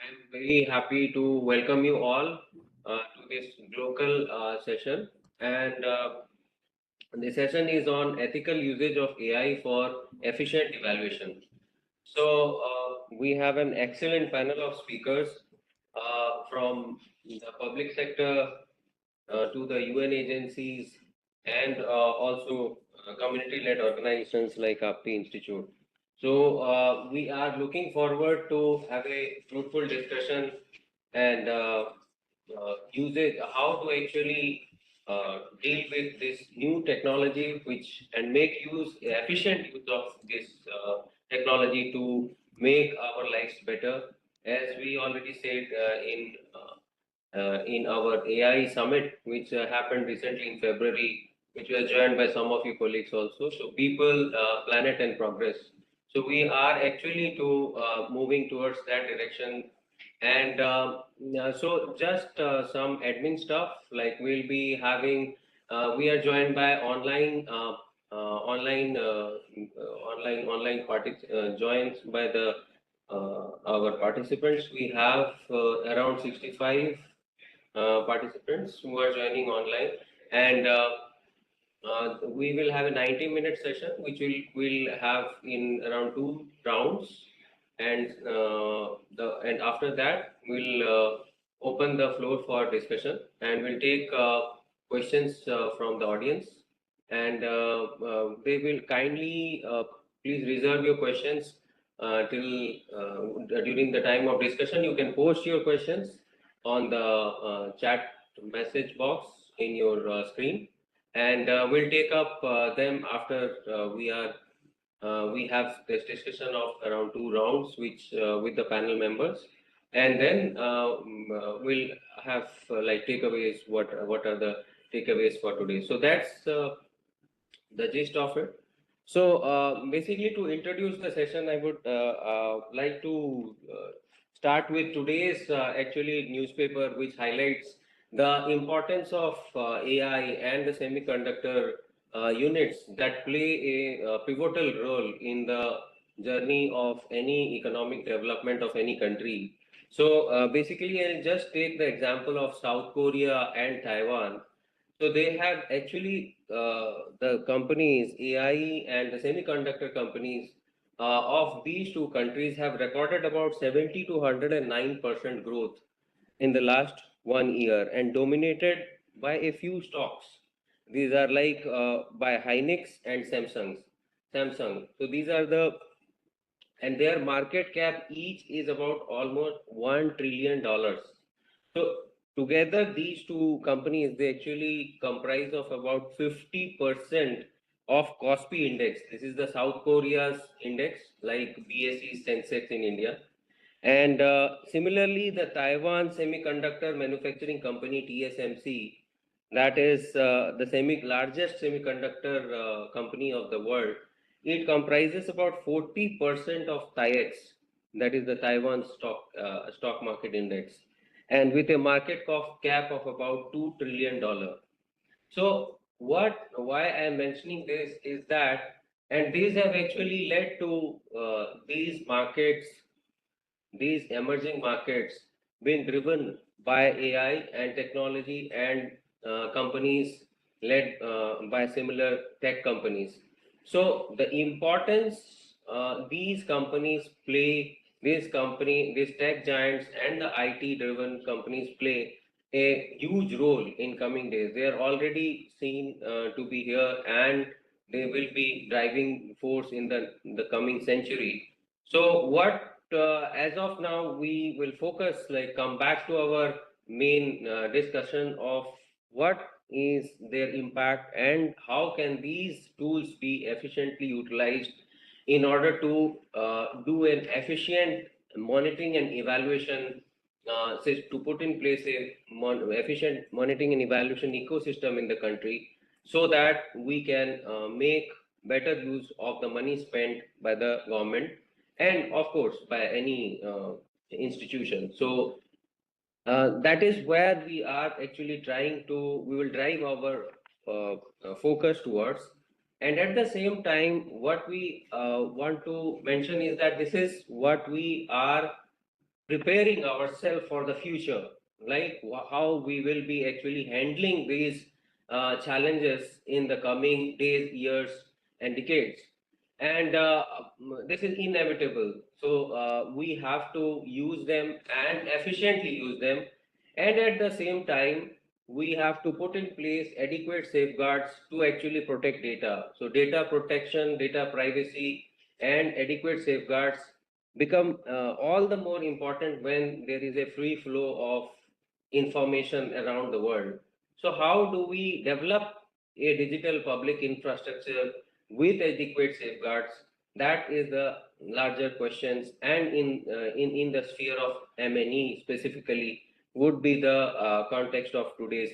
I'm very happy to welcome you all to this local session. And the session is on ethical usage of AI for efficient evaluation. So we have an excellent panel of speakers from the public sector to the UN agencies and also community-led organizations like APTI Institute. So we are looking forward to have a fruitful discussion and usage, how to actually deal with this new technology, which and make efficient use of this technology to make our lives better. As we already said in our AI summit, which happened recently in February, which was joined by some of your colleagues also. So people, planet, and progress. So we are actually to moving towards that direction. And so just some admin stuff, like we'll be having, we are joined by online joins by the our participants. We have around 65 participants who are joining online, and we will have a 90-minute session, which will have in around 2 rounds, and and after that we'll open the floor for discussion, and we'll take questions from the audience, and they will kindly please reserve your questions till during the time of discussion. You can post your questions on the chat message box in your screen, and we'll take up them after we have this discussion of around 2 rounds, which with the panel members, and then we'll have like takeaways. What are the takeaways for today? So that's the gist of it. So basically, to introduce the session, I would like to start with today's actually newspaper, which highlights the importance of AI and the semiconductor units that play a pivotal role in the journey of any economic development of any country. So basically, I'll just take the example of South Korea and Taiwan. So they have actually the companies, AI and the semiconductor companies of these two countries have recorded about 70 to 109% growth in the last 1 year, and dominated by a few stocks. These are like by Hynix and Samsung. Samsung. So these are the, and their market cap each is about almost $1 trillion. So together, these two companies, they actually comprise of about 50% of Kospi index. This is the South Korea's index, like BSE Sensex in India. And similarly, the Taiwan Semiconductor Manufacturing Company (TSMC), that is the largest semiconductor company of the world, it comprises about 40% of TAIEX, that is the Taiwan stock market index, and with a market cap of about $2 trillion. So why I am mentioning this is that, and these have actually led to these emerging markets being driven by AI and technology, and companies led by similar tech companies. So the importance these companies play, these tech giants and the IT driven companies play a huge role in coming days. They are already seen to be here, and they will be driving force in the coming century. So what as of now we will focus, like come back to our main discussion of what is their impact and how can these tools be efficiently utilized in order to do an efficient monitoring and evaluation, to put in place a efficient monitoring and evaluation ecosystem in the country, so that we can make better use of the money spent by the government and of course by any institution. So that is where we are actually we will drive our focus towards. And at the same time, what we want to mention is that this is what we are preparing ourselves for the future, like how we will be actually handling these challenges in the coming days, years, and decades. And this is inevitable. So we have to use them and efficiently use them. And at the same time, we have to put in place adequate safeguards to actually protect data. So data protection, data privacy, and adequate safeguards become all the more important when there is a free flow of information around the world. So, how do we develop a digital public infrastructure with adequate safeguards? That is the larger questions, and in the sphere of MNE specifically, would be the context of today's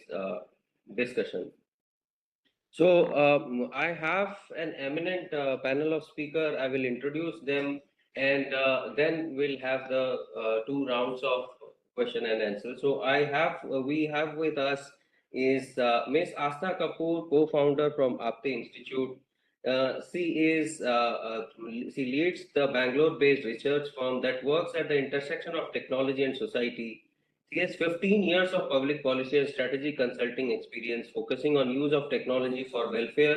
discussion. So I have an eminent panel of speaker. I will introduce them, and then we'll have the two rounds of question and answer. So we have with us is Miss Asta Kapoor, co-founder from Apte Institute. She leads the Bangalore-based research firm that works at the intersection of technology and society. She has 15 years of public policy and strategy consulting experience focusing on use of technology for welfare.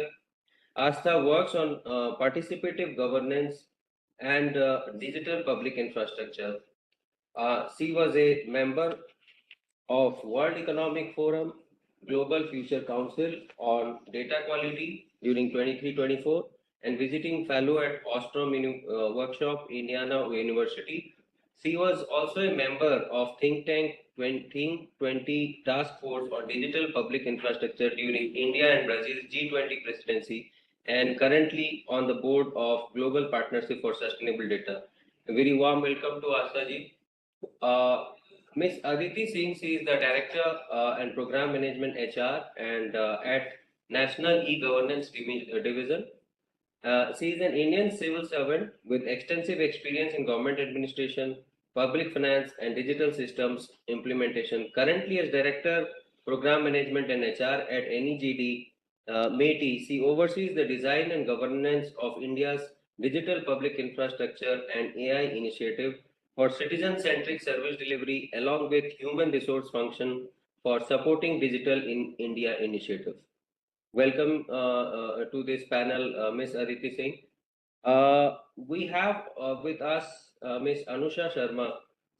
Asta works on participative governance and digital public infrastructure. She was a member of World Economic Forum Global Future Council on data quality during 23-24 and visiting fellow at Ostrom Workshop, Indiana University. She was also a member of think tank 2020 Task Force on Digital Public Infrastructure during India and Brazil's G20 presidency and currently on the board of Global Partnership for Sustainable Data. A very warm welcome to Asaji. Uh, Miss Aditi Singh, she is the Director and Program Management HR and at National E-Governance Division. She is an Indian civil servant with extensive experience in government administration, public finance, and digital systems implementation. Currently, as Director, Program Management and HR at NEGD, METI, she oversees the design and governance of India's digital public infrastructure and AI initiative for citizen-centric service delivery, along with human resource function for supporting digital in India initiative. Welcome to this panel, Ms. Aditi Singh. We have with us Ms. Anusha Sharma.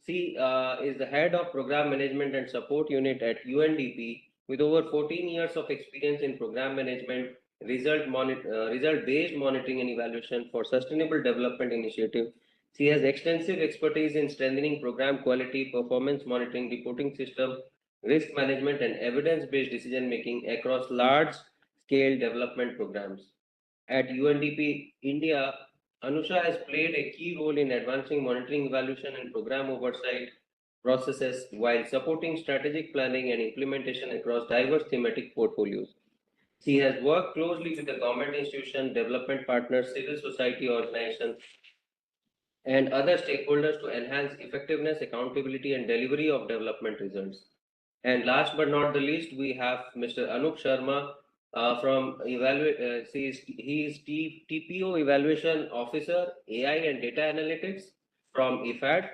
She is the head of program management and support unit at UNDP with over 14 years of experience in program management, result-based monitoring and evaluation for sustainable development initiative. She has extensive expertise in strengthening program quality, performance monitoring, reporting system, risk management, and evidence-based decision making across large-scale development programs. At UNDP India, Anusha has played a key role in advancing monitoring, evaluation, and program oversight processes while supporting strategic planning and implementation across diverse thematic portfolios. She has worked closely with the government institution, development partners, civil society organizations, and other stakeholders to enhance effectiveness, accountability, and delivery of development results. And last but not the least, we have Mr. Anup Sharma from he is TPO Evaluation Officer, AI and Data Analytics from IFAD.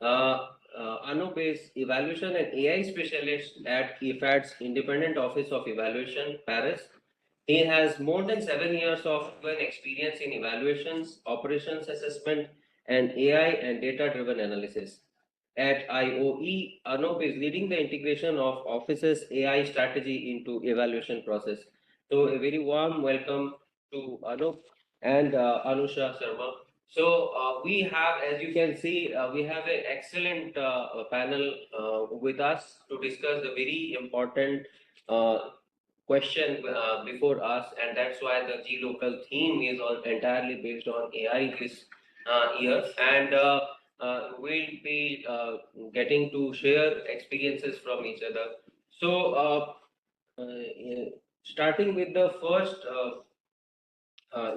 Anup is Evaluation and AI Specialist at IFAD's Independent Office of Evaluation, Paris. He has more than 7 years of experience in evaluations, operations assessment, and AI and data-driven analysis. At IOE, Anup is leading the integration of Office's AI strategy into evaluation process. So a very warm welcome to Anup and Anusha Sharma. So we have, as you can see, we have an excellent panel with us to discuss the very important question before us, and that's why the G Local theme is entirely based on AI this year. And we'll be getting to share experiences from each other. So, starting with the first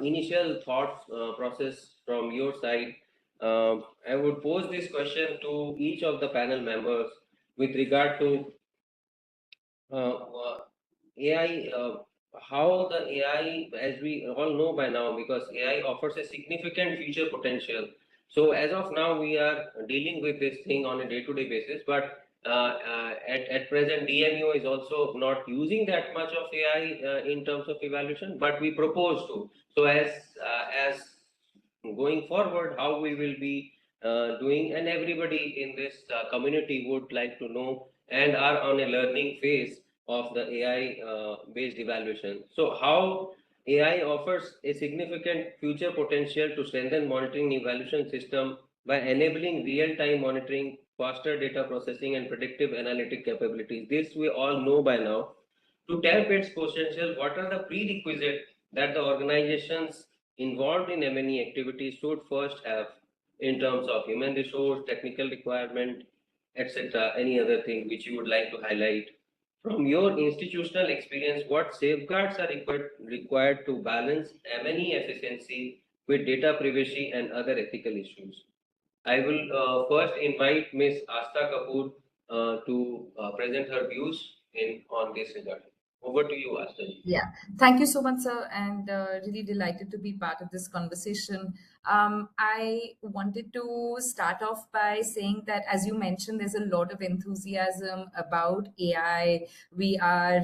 initial thoughts process from your side, I would pose this question to each of the panel members with regard to AI, how the AI, as we all know by now, because AI offers a significant future potential. So as of now, we are dealing with this thing on a day-to-day basis, but at present, DMEO is also not using that much of AI in terms of evaluation, but we propose to. So as going forward, how we will be doing, and everybody in this community would like to know and are on a learning phase of the AI based evaluation. So how AI offers a significant future potential to strengthen monitoring evaluation system by enabling real-time monitoring, faster data processing, and predictive analytic capabilities. This we all know by now. To tap its potential, what are the prerequisites that the organizations involved in M&E activities should first have in terms of human resource, technical requirement, etc. Any other thing which you would like to highlight? From your institutional experience, what safeguards are required to balance M&E efficiency with data privacy and other ethical issues? I will first invite Ms. Asta Kapoor to present her views on this regard. Over to you, Asta ji. Yeah, thank you so much, sir, and really delighted to be part of this conversation. I wanted to start off by saying that, as you mentioned, there's a lot of enthusiasm about AI. We are,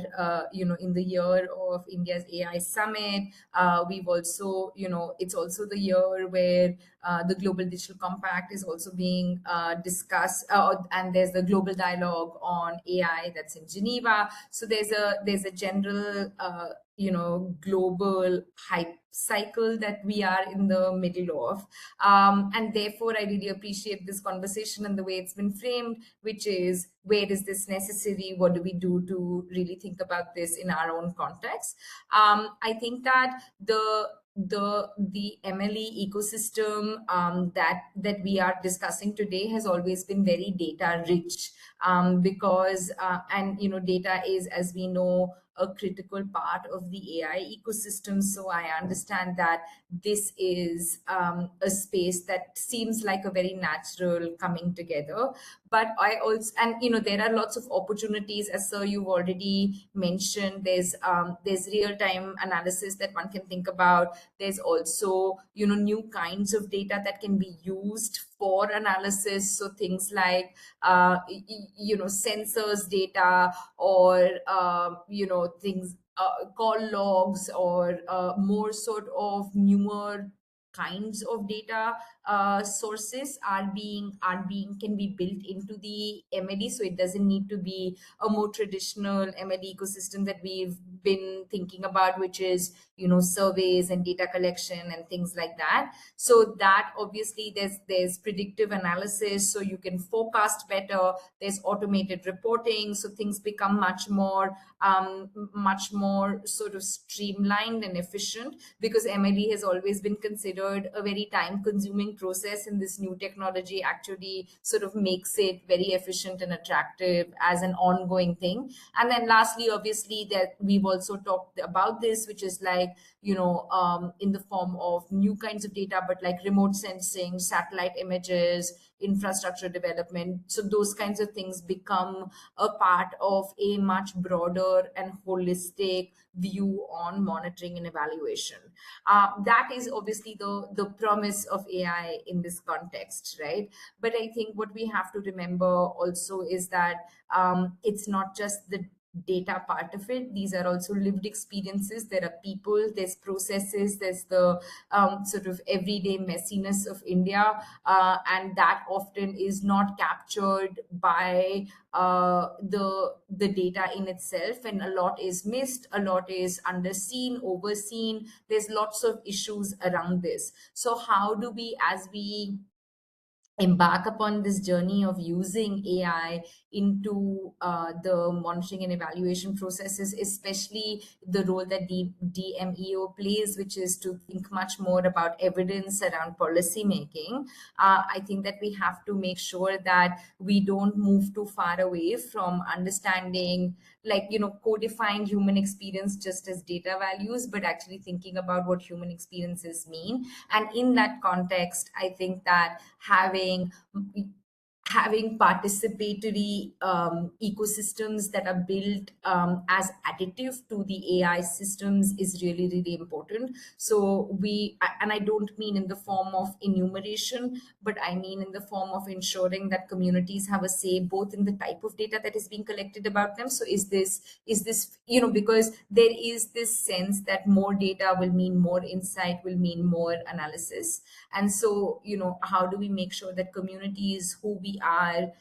in the year of India's AI Summit. We've also, it's also the year where the Global Digital Compact is also being discussed, and there's the global dialogue on AI that's in Geneva. So there's a general global hype cycle that we are in the middle of, and therefore I really appreciate this conversation and the way it's been framed, which is, where is this necessary? What do we do to really think about this in our own context? I think that the MLE ecosystem that we are discussing today has always been very data rich, because data is, as we know, a critical part of the AI ecosystem. So I understand that this is a space that seems like a very natural coming together. But I also, and there are lots of opportunities, as sir you've already mentioned. There's real-time analysis that one can think about. There's also new kinds of data that can be used for analysis. So things like sensors data, or things, call logs, or more sort of newer kinds of data sources can be built into the MLE. So it doesn't need to be a more traditional MLE ecosystem that we've been thinking about, which is surveys and data collection and things like that. So that obviously there's predictive analysis, so you can forecast better. There's automated reporting, so things become much more sort of streamlined and efficient, because MLE has always been considered a very time consuming process, and this new technology actually sort of makes it very efficient and attractive as an ongoing thing. And then lastly, obviously, that we've also talked about this, which is like in the form of new kinds of data, but like remote sensing, satellite images, infrastructure development. So those kinds of things become a part of a much broader and holistic view on monitoring and evaluation. That is obviously the promise of AI in this context, right? But I think what we have to remember also is that it's not just the data part of it. These are also lived experiences. There are people, there's processes, there's the sort of everyday messiness of India, and that often is not captured by the data in itself, and a lot is missed, a lot is underseen, overseen. There's lots of issues around this. So how do we, as we embark upon this journey of using AI into the monitoring and evaluation processes, especially the role that the DMEO plays, which is to think much more about evidence around policy making. I think that we have to make sure that we don't move too far away from understanding, like, codifying human experience just as data values, but actually thinking about what human experiences mean. And in that context, I think that having having participatory ecosystems that are built as additive to the AI systems is really, really important. So and I don't mean in the form of enumeration, but I mean in the form of ensuring that communities have a say both in the type of data that is being collected about them. So is this, because there is this sense that more data will mean more insight, will mean more analysis. And so, how do we make sure that communities who we are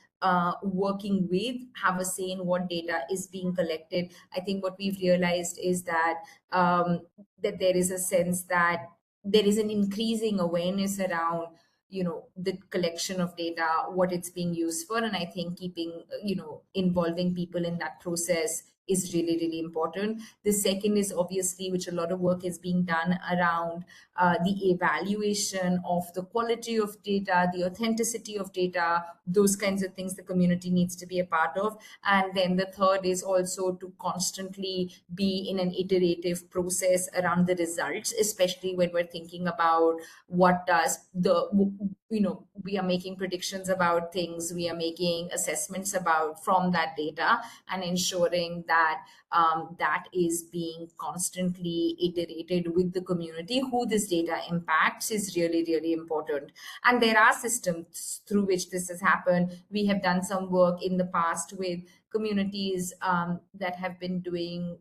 working with have a say in what data is being collected? I think what we've realized is that that there is a sense that there is an increasing awareness around the collection of data, what it's being used for. And I think keeping involving people in that process is really, really important. The second is obviously, which a lot of work is being done around the evaluation of the quality of data, the authenticity of data, those kinds of things the community needs to be a part of. And then the third is also to constantly be in an iterative process around the results, especially when we're thinking about what does we are making predictions about things, we are making assessments about from that data, and ensuring that that is being constantly iterated with the community who this data impacts is really, really important. And there are systems through which this has happened. We have done some work in the past with communities that have been doing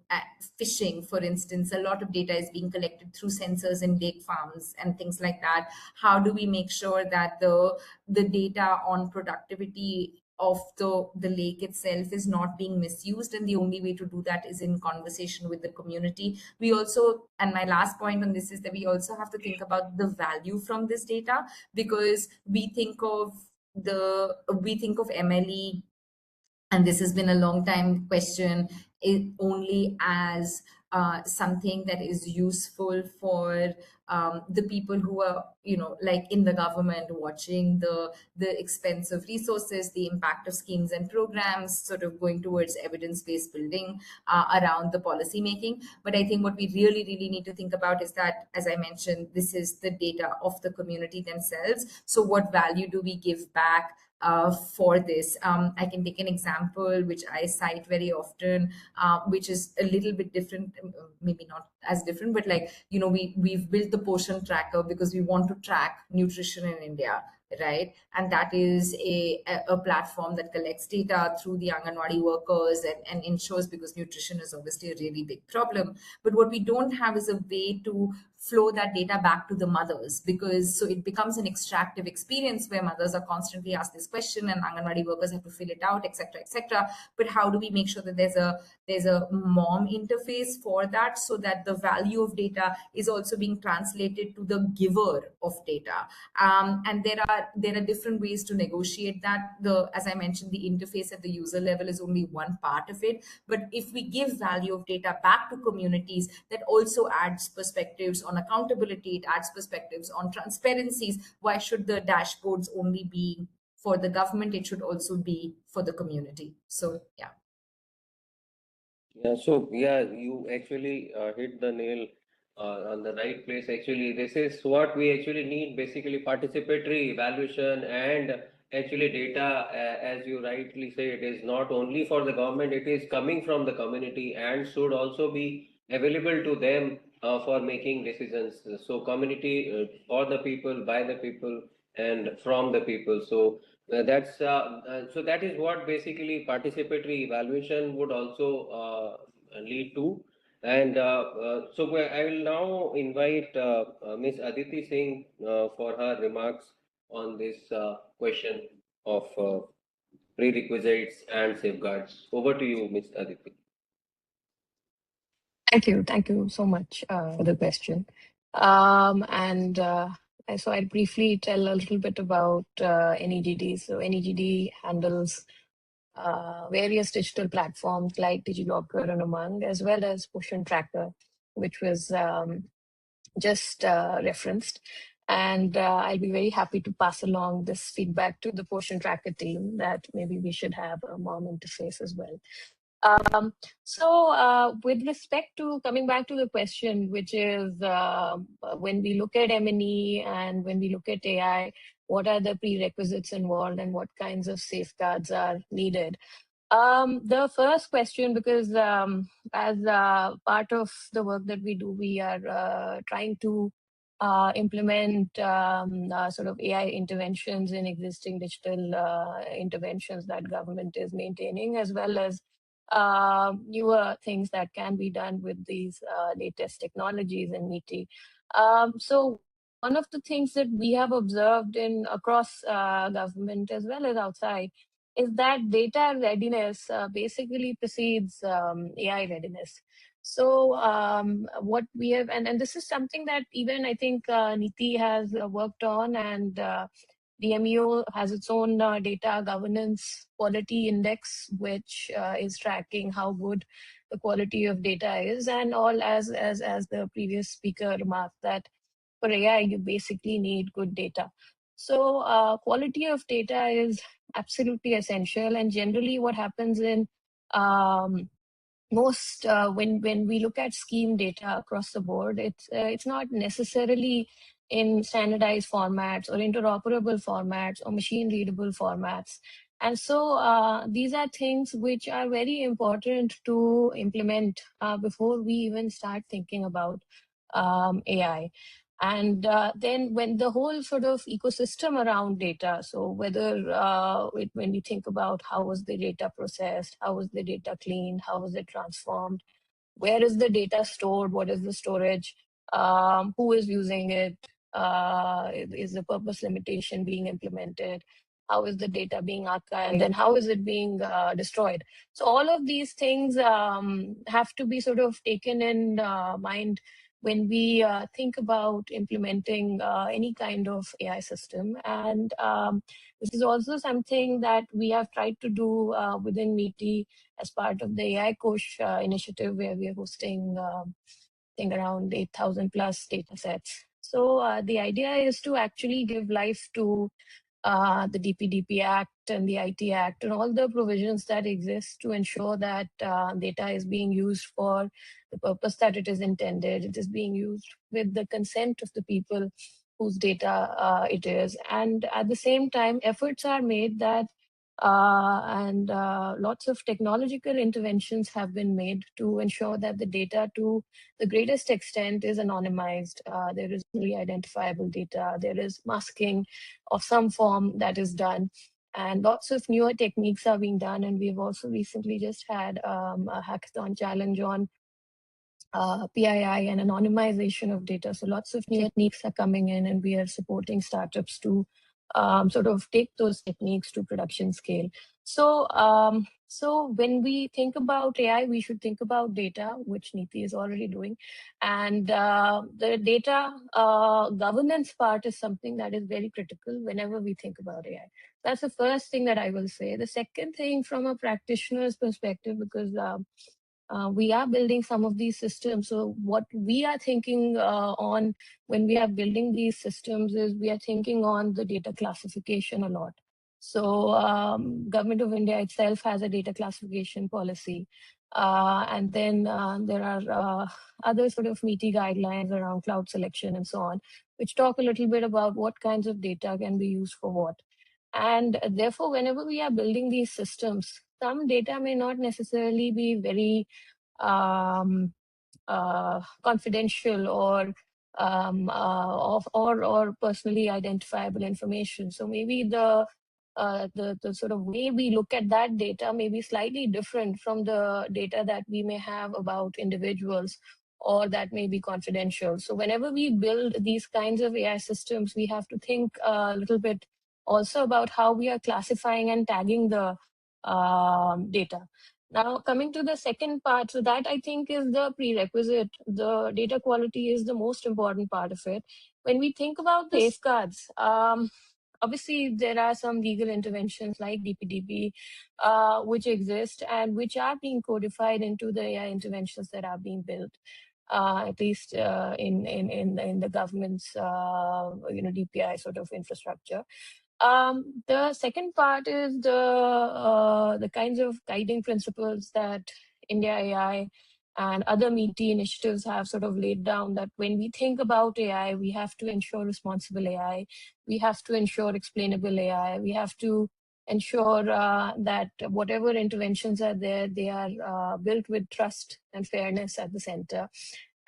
fishing, for instance. A lot of data is being collected through sensors in lake farms and things like that. How do we make sure that the data on productivity of the lake itself is not being misused? And the only way to do that is in conversation with the community. We also, and my last point on this is that we also have to think about the value from this data, because we think of MLE, and this has been a long time question, it only as something that is useful for the people who are like in the government, watching the expense of resources, the impact of schemes and programs, sort of going towards evidence-based building around the policy making. But I think what we really, really need to think about is that, as I mentioned, this is the data of the community themselves. So what value do we give back for this? I can take an example which I cite very often, which is a little bit different, maybe not as different, but we've built the portion tracker because we want to track nutrition in India, right? And that is a platform that collects data through the Anganwadi workers and ensures, because nutrition is obviously a really big problem. But what we don't have is a way to flow that data back to the mothers, because so it becomes an extractive experience where mothers are constantly asked this question and Anganwadi workers have to fill it out, etc., etc. But how do we make sure that there's a mom interface for that, so that the value of data is also being translated to the giver of data? And there are different ways to negotiate that. As I mentioned, the interface at the user level is only one part of it. But if we give value of data back to communities, that also adds perspectives on accountability, it adds perspectives on transparencies. Why should the dashboards only be for the government? It should also be for the community. So yeah. Yeah, you actually hit the nail on the right place. Actually, this is what we actually need, basically participatory evaluation and actually data, as you rightly say, it is not only for the government, it is coming from the community and should also be available to them for making decisions. So community for the people, by the people, and from the people. So so that is what basically participatory evaluation would also lead to. And I will now invite Ms. Aditi Singh for her remarks on this question of prerequisites and safeguards. Over to you, Ms. Aditi. Thank you so much for the question. So I'll briefly tell a little bit about NEGD. So NEGD handles various digital platforms like DigiLocker and Umang, as well as Portion Tracker, which was just referenced. And I'll be very happy to pass along this feedback to the Portion Tracker team that maybe we should have a mom interface as well. With respect to coming back to the question, which is when we look at M&E and when we look at AI, what are the prerequisites involved and what kinds of safeguards are needed? The first question, because as part of the work that we do, we are trying to implement sort of AI interventions in existing digital interventions that government is maintaining, as well as newer things that can be done with these latest technologies in NITI. So one of the things that we have observed in across government as well as outside is that data readiness basically precedes AI readiness. So what we have, and this is something that even I think NITI has worked on, and DMEO has its own data governance quality index, which is tracking how good the quality of data is, and all as the previous speaker remarked that for AI you basically need good data. So quality of data is absolutely essential, and generally what happens in most when we look at scheme data across the board, it's not necessarily in standardized formats or interoperable formats or machine readable formats. And so these are things which are very important to implement before we even start thinking about AI. And then when the whole sort of ecosystem around data, so whether when we think about how was the data processed, how was the data cleaned, how was it transformed, where is the data stored, what is the storage, who is using it, is the purpose limitation being implemented, how is the data being archived, and how is it being destroyed. So all of these things have to be sort of taken in mind when we think about implementing any kind of AI system. And this is also something that we have tried to do within NITI as part of the AI Kosh initiative, where we are hosting, I think, around 8,000 plus data sets. So the idea is to actually give life to the DPDP Act and the IT Act and all the provisions that exist to ensure that data is being used for the purpose that it is intended. It is being used with the consent of the people whose data it is. And at the same time, efforts are made that and lots of technological interventions have been made to ensure that the data to the greatest extent is anonymized. There is really identifiable data. There is masking of some form that is done. And lots of newer techniques are being done. And we've also recently just had a hackathon challenge on PII and anonymization of data. So lots of new techniques are coming in, and we are supporting startups to sort of take those techniques to production scale. So, so when we think about AI, we should think about data, which NITI is already doing. And the data governance part is something that is very critical whenever we think about AI. That's the first thing that I will say. The second thing, from a practitioner's perspective, because we are building some of these systems. So what we are thinking on when we are building these systems is we are thinking on the data classification a lot. So Government of India itself has a data classification policy. And then there are other sort of meaty guidelines around cloud selection and so on, which talk a little bit about what kinds of data can be used for what. And therefore, whenever we are building these systems, some data may not necessarily be very confidential or or personally identifiable information. So maybe the sort of way we look at that data may be slightly different from the data that we may have about individuals, or that may be confidential. So whenever we build these kinds of AI systems, we have to think a little bit also about how we are classifying and tagging the data. Now, coming to the second part, so that I think is the prerequisite. The data quality is the most important part of it. When we think about the safeguards, obviously there are some legal interventions like DPDP, which exist and which are being codified into the AI interventions that are being built. At least in the government's DPI sort of infrastructure. The second part is the kinds of guiding principles that India AI and other NITI initiatives have sort of laid down, that when we think about AI, we have to ensure responsible AI, we have to ensure explainable AI, we have to ensure that whatever interventions are there, they are built with trust and fairness at the center.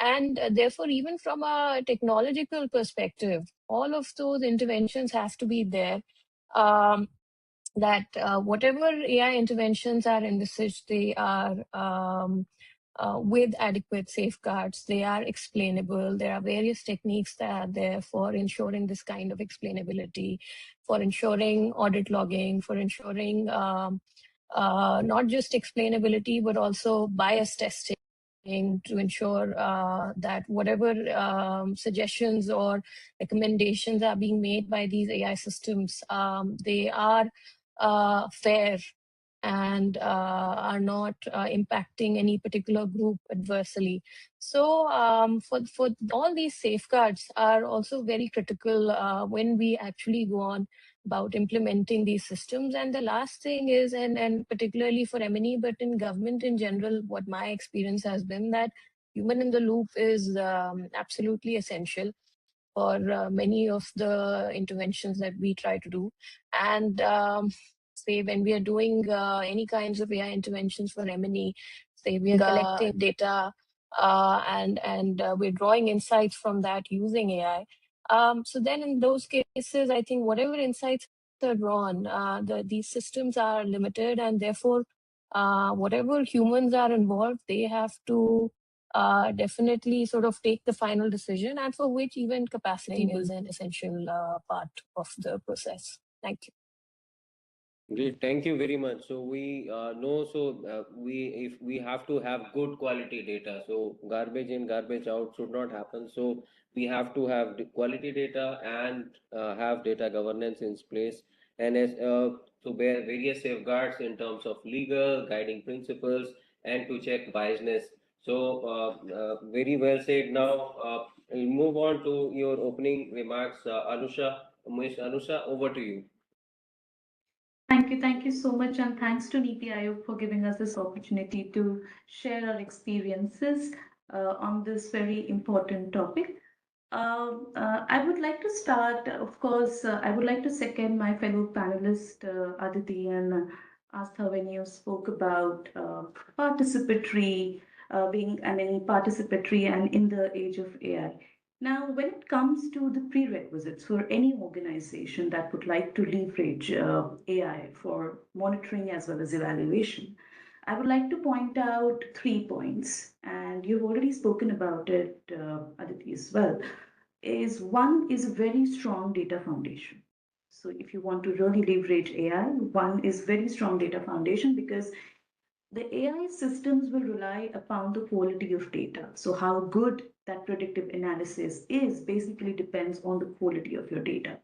And therefore, even from a technological perspective, all of those interventions have to be there. That whatever AI interventions are envisaged, they are with adequate safeguards, they are explainable. There are various techniques that are there for ensuring this kind of explainability, for ensuring audit logging, for ensuring not just explainability, but also bias testing to ensure that whatever suggestions or recommendations are being made by these AI systems, they are fair and are not impacting any particular group adversely. So for all these safeguards are also very critical when we actually go on about implementing these systems. And the last thing is, and particularly for M&E, but in government in general, what my experience has been, that human in the loop is absolutely essential for many of the interventions that we try to do. And say when we are doing any kinds of AI interventions for M&E, say we are collecting data and we're drawing insights from that using AI. So then in those cases, I think whatever insights are drawn, these systems are limited, and therefore whatever humans are involved, they have to definitely sort of take the final decision, and for which even capacity is an essential part of the process. Thank you. Great, thank you very much. So we know, if we have to have good quality data, so garbage in, garbage out should not happen. So we have to have the quality data and have data governance in place, and as to bear various safeguards in terms of legal guiding principles and to check biasness. So very well said. Now we'll move on to your opening remarks, Anusha. Ms. Anusha, over to you. Thank you so much, and thanks to NITI Aayog for giving us this opportunity to share our experiences on this very important topic. I would like to start, of course, I would like to second my fellow panelist, Aditi and Astha, when you spoke about participatory, participatory and in the age of AI. Now, when it comes to the prerequisites for any organization that would like to leverage AI for monitoring as well as evaluation, I would like to point out 3 points, and you've already spoken about it, Aditi, as well. One is a very strong data foundation. So if you want to really leverage AI, one is very strong data foundation, because the AI systems will rely upon the quality of data. So how good that predictive analysis is basically depends on the quality of your data.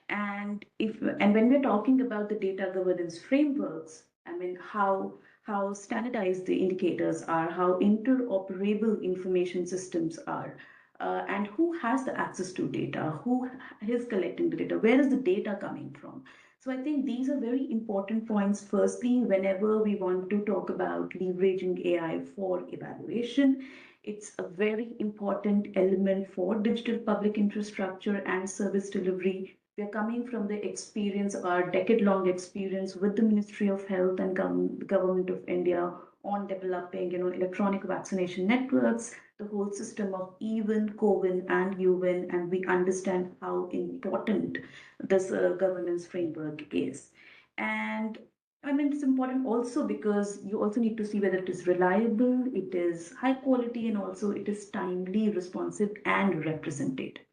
And when we're talking about the data governance frameworks, I mean how standardized the indicators are, how interoperable information systems are, and who has the access to data, who is collecting the data, where is the data coming from. So I think these are very important points. Firstly, whenever we want to talk about leveraging AI for evaluation, it's a very important element for digital public infrastructure and service delivery. We are coming from the experience, our decade-long experience with the Ministry of Health and Government of India on developing, electronic vaccination networks, the whole system of even COVIN and UVIN, and we understand how important this governance framework is. And I mean, it's important also because you also need to see whether it is reliable, it is high quality, and also it is timely, responsive, and representative.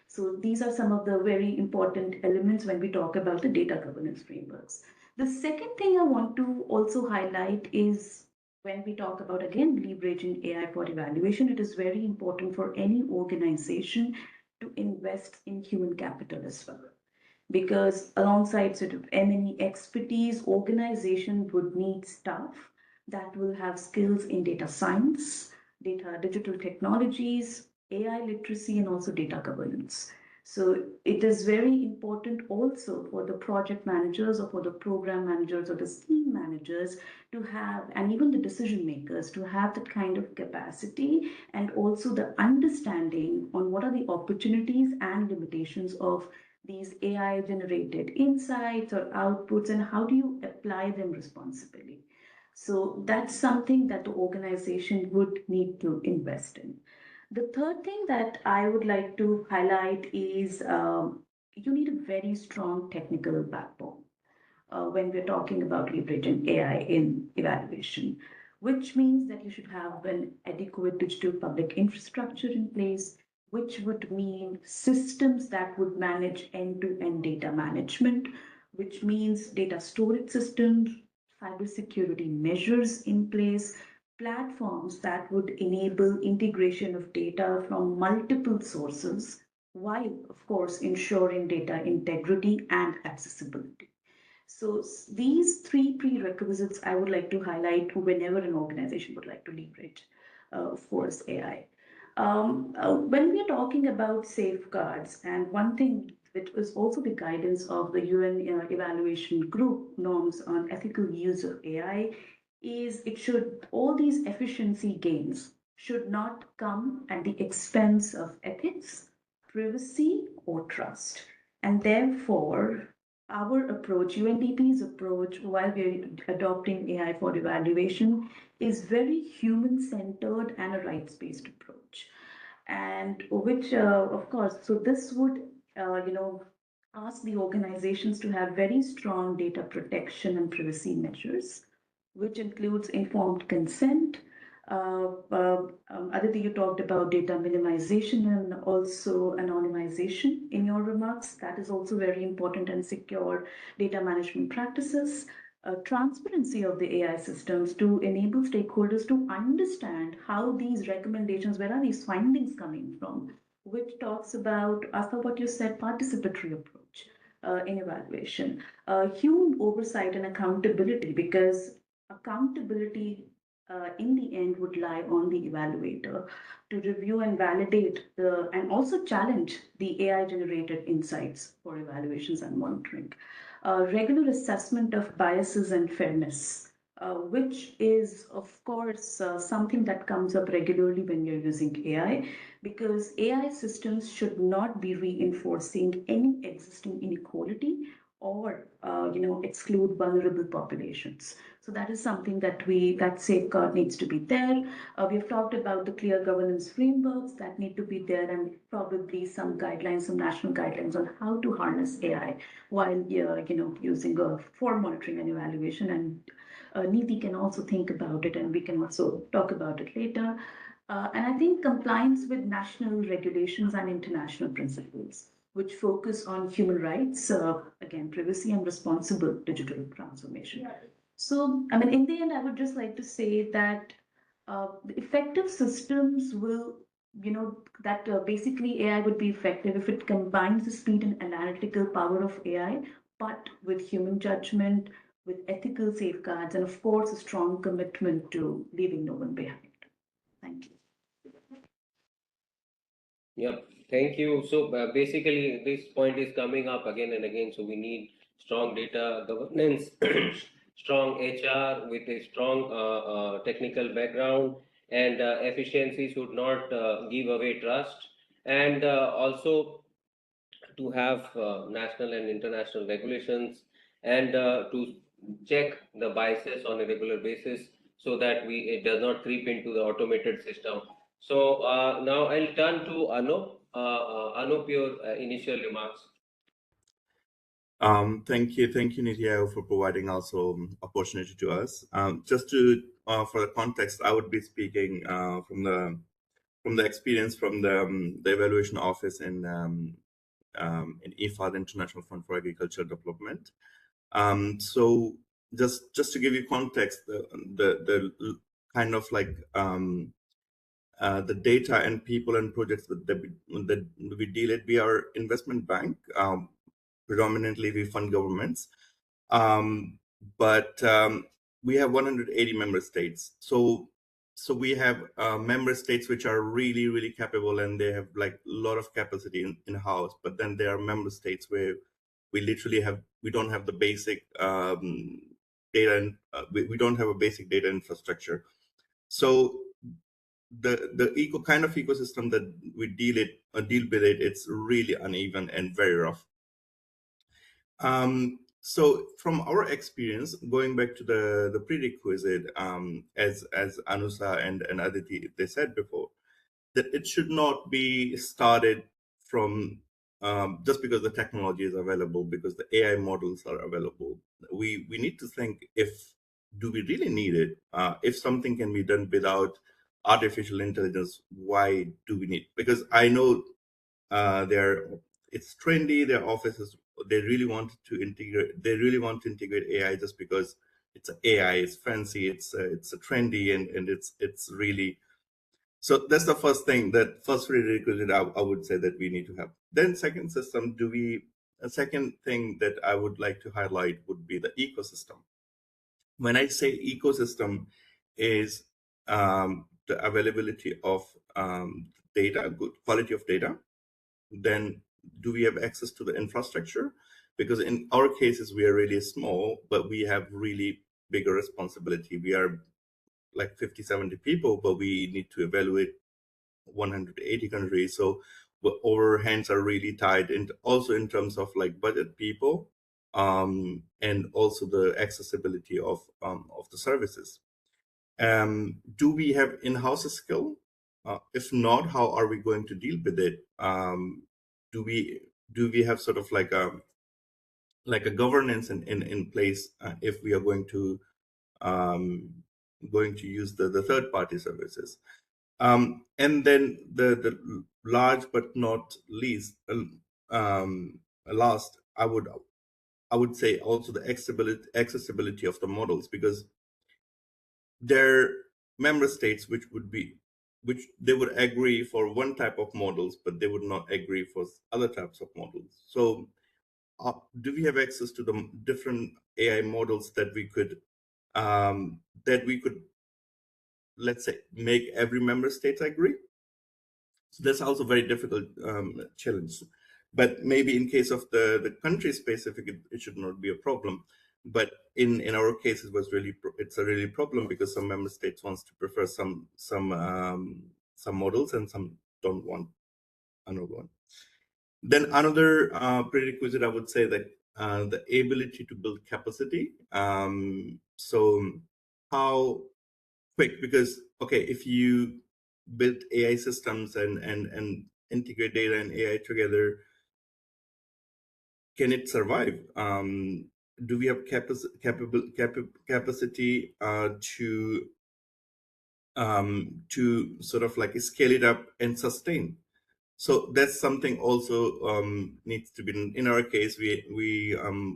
So these are some of the very important elements when we talk about the data governance frameworks. The second thing I want to also highlight is when we talk about, again, leveraging AI for evaluation, it is very important for any organization to invest in human capital as well. Because alongside sort of M&E expertise, organization would need staff that will have skills in data science, digital technologies, AI literacy, and also data governance. So it is very important also for the project managers or for the program managers or the scheme managers to have, and even the decision makers to have that kind of capacity and also the understanding on what are the opportunities and limitations of these AI generated insights or outputs and how do you apply them responsibly. So that's something that the organization would need to invest in. The third thing that I would like to highlight is you need a very strong technical backbone when we're talking about leveraging AI in evaluation, which means that you should have an adequate digital public infrastructure in place, which would mean systems that would manage end-to-end data management, which means data storage systems, cybersecurity measures in place, platforms that would enable integration of data from multiple sources, while, of course, ensuring data integrity and accessibility. So these three prerequisites I would like to highlight whenever an organization would like to leverage, of course, AI. When we are talking about safeguards, and one thing that was also the guidance of the UN evaluation group norms on ethical use of AI is it should, all these efficiency gains should not come at the expense of ethics, privacy, or trust. And therefore, our approach, UNDP's approach, while we're adopting AI for evaluation, is very human centered and a rights based approach. And which, of course, so this would, ask the organizations to have very strong data protection and privacy measures, which includes informed consent. Aditi, you talked about data minimization and also anonymization in your remarks. That is also very important, and secure data management practices. Transparency of the AI systems to enable stakeholders to understand how these recommendations, where are these findings coming from, which talks about, as for what you said, participatory approach in evaluation, human oversight and accountability, because accountability in the end would lie on the evaluator to review and validate the and also challenge the AI generated insights for evaluations and monitoring. Regular assessment of biases and fairness, which is, of course, something that comes up regularly when you're using AI, because AI systems should not be reinforcing any existing inequality or exclude vulnerable populations. So that is something that safeguard needs to be there. We've talked about the clear governance frameworks that need to be there, and probably some guidelines, some national guidelines on how to harness AI while using for monitoring and evaluation. And NITI can also think about it, and we can also talk about it later. And I think compliance with national regulations and international principles, which focus on human rights, again, privacy and responsible digital transformation. So, I mean, in the end, I would just like to say that effective systems will, that basically AI would be effective if it combines the speed and analytical power of AI, but with human judgment, with ethical safeguards, and of course, a strong commitment to leaving no one behind. Thank you. Yep, thank you. So basically, this point is coming up again and again. So we need strong data governance, strong HR with a strong technical background, and efficiency should not give away trust, and also to have national and international regulations, and to check the biases on a regular basis so that it does not creep into the automated system. So now I'll turn to Anup. Anup, your initial remarks. Thank you, NITI Aayog, for providing also opportunity to us. Just to for the context, I would be speaking from the experience from the evaluation office in IFA, the International Fund for Agricultural Development. So just to give you context, the kind of like the data and people and projects that we deal with. We are investment bank. Predominantly, we fund governments, but we have 180 member states. So so we have member states which are really, really capable, and they have like a lot of capacity in house. But then there are member states where we don't have the basic data, and we don't have a basic data infrastructure. So the kind of ecosystem that we deal with it's really uneven and very rough. So from our experience, going back to the prerequisite, as Anusa and Aditi they said before, that it should not be started from just because the technology is available, because the AI models are available. We need to think, do we really need it? If something can be done without artificial intelligence, why do we need? Because I know it's trendy. Their offices, they really want to integrate AI just because it's AI, it's fancy, it's trendy, and it's really. So that's the first thing, that first prerequisite I would say that we need to have. Then second a second thing that I would like to highlight would be the ecosystem. When I say ecosystem, is the availability of data, good quality of data. Then do we have access to the infrastructure? Because in our cases, we are really small, but we have really bigger responsibility. We are like 50, 70 people, but we need to evaluate 180 countries. So our hands are really tied, and also in terms of like budget, people, and also the accessibility of the services. Do we have in-house skill? If not, how are we going to deal with it? Do we have sort of like a governance in place if we are going to use the third party services? And then the large but not least, last, I would say also the accessibility of the models, because there are member states which they would agree for one type of models, but they would not agree for other types of models. So do we have access to the different AI models that we could let's say make every member state agree? So that's also a very difficult challenge. But maybe in case of the country specific, it should not be a problem. But in our case, it's a really problem, because some member states wants to prefer some models, and some don't want another one. Then another prerequisite, I would say, that the ability to build capacity. So how quick? Because if you build AI systems and integrate data and AI together, can it survive? Do we have capacity to sort of like scale it up and sustain? So that's something also needs to be. In our case, we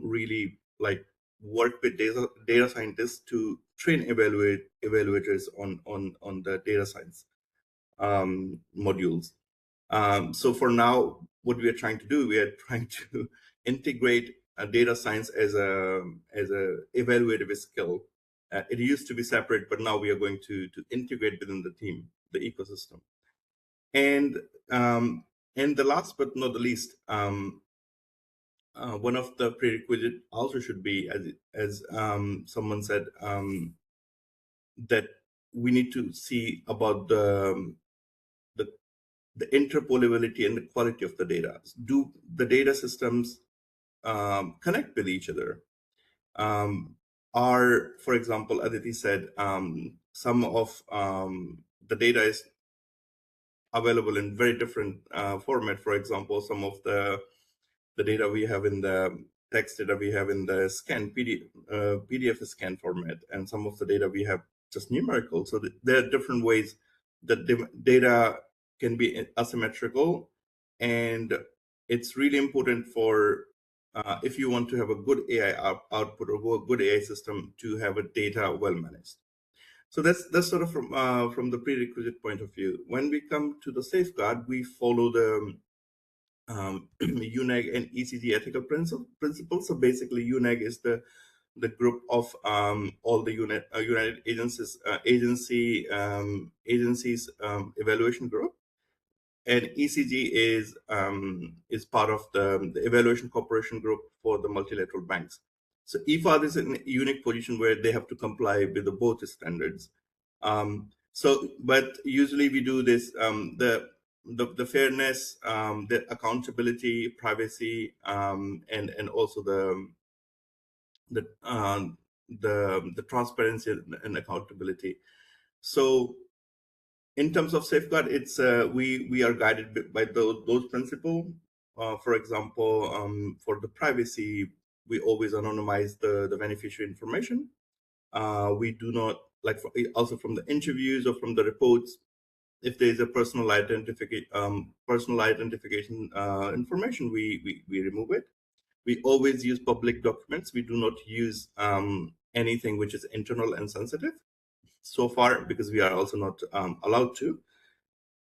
really like work with data scientists to train evaluators on the data science modules. So for now, what we are trying to do, we are trying to integrate data science as a evaluative skill. It used to be separate, but now we are going to integrate within the team, the ecosystem. And the last but not the least, one of the prerequisite also should be, as someone said, that we need to see about the interpolability and the quality of the data. Do the data systems connect with each other? For example, Aditi said, some of the data is available in very different format. For example, some of the data we have in the text data we have in the PDF scan format, and some of the data we have just numerical. So there are different ways that the data can be asymmetrical, and it's really important for if you want to have a good AI output or a good AI system, to have a data well managed. So that's sort of from the prerequisite point of view. When we come to the safeguard, we follow the UNEG and ECG ethical principles. So basically, UNEG is the the group of all the United agencies evaluation group, and ECG is part of the evaluation cooperation group for the multilateral banks. So IFAD is in a unique position where they have to comply with both standards. But usually we do this, the fairness, the accountability, privacy, and also the transparency and accountability. So in terms of safeguard, it's we are guided by those principles. For example, for the privacy, we always anonymize the beneficiary information. We do not also from the interviews or from the reports, if there is a personal identification information, we remove it. We always use public documents. We do not use anything which is internal and sensitive so far, because we are also not allowed to.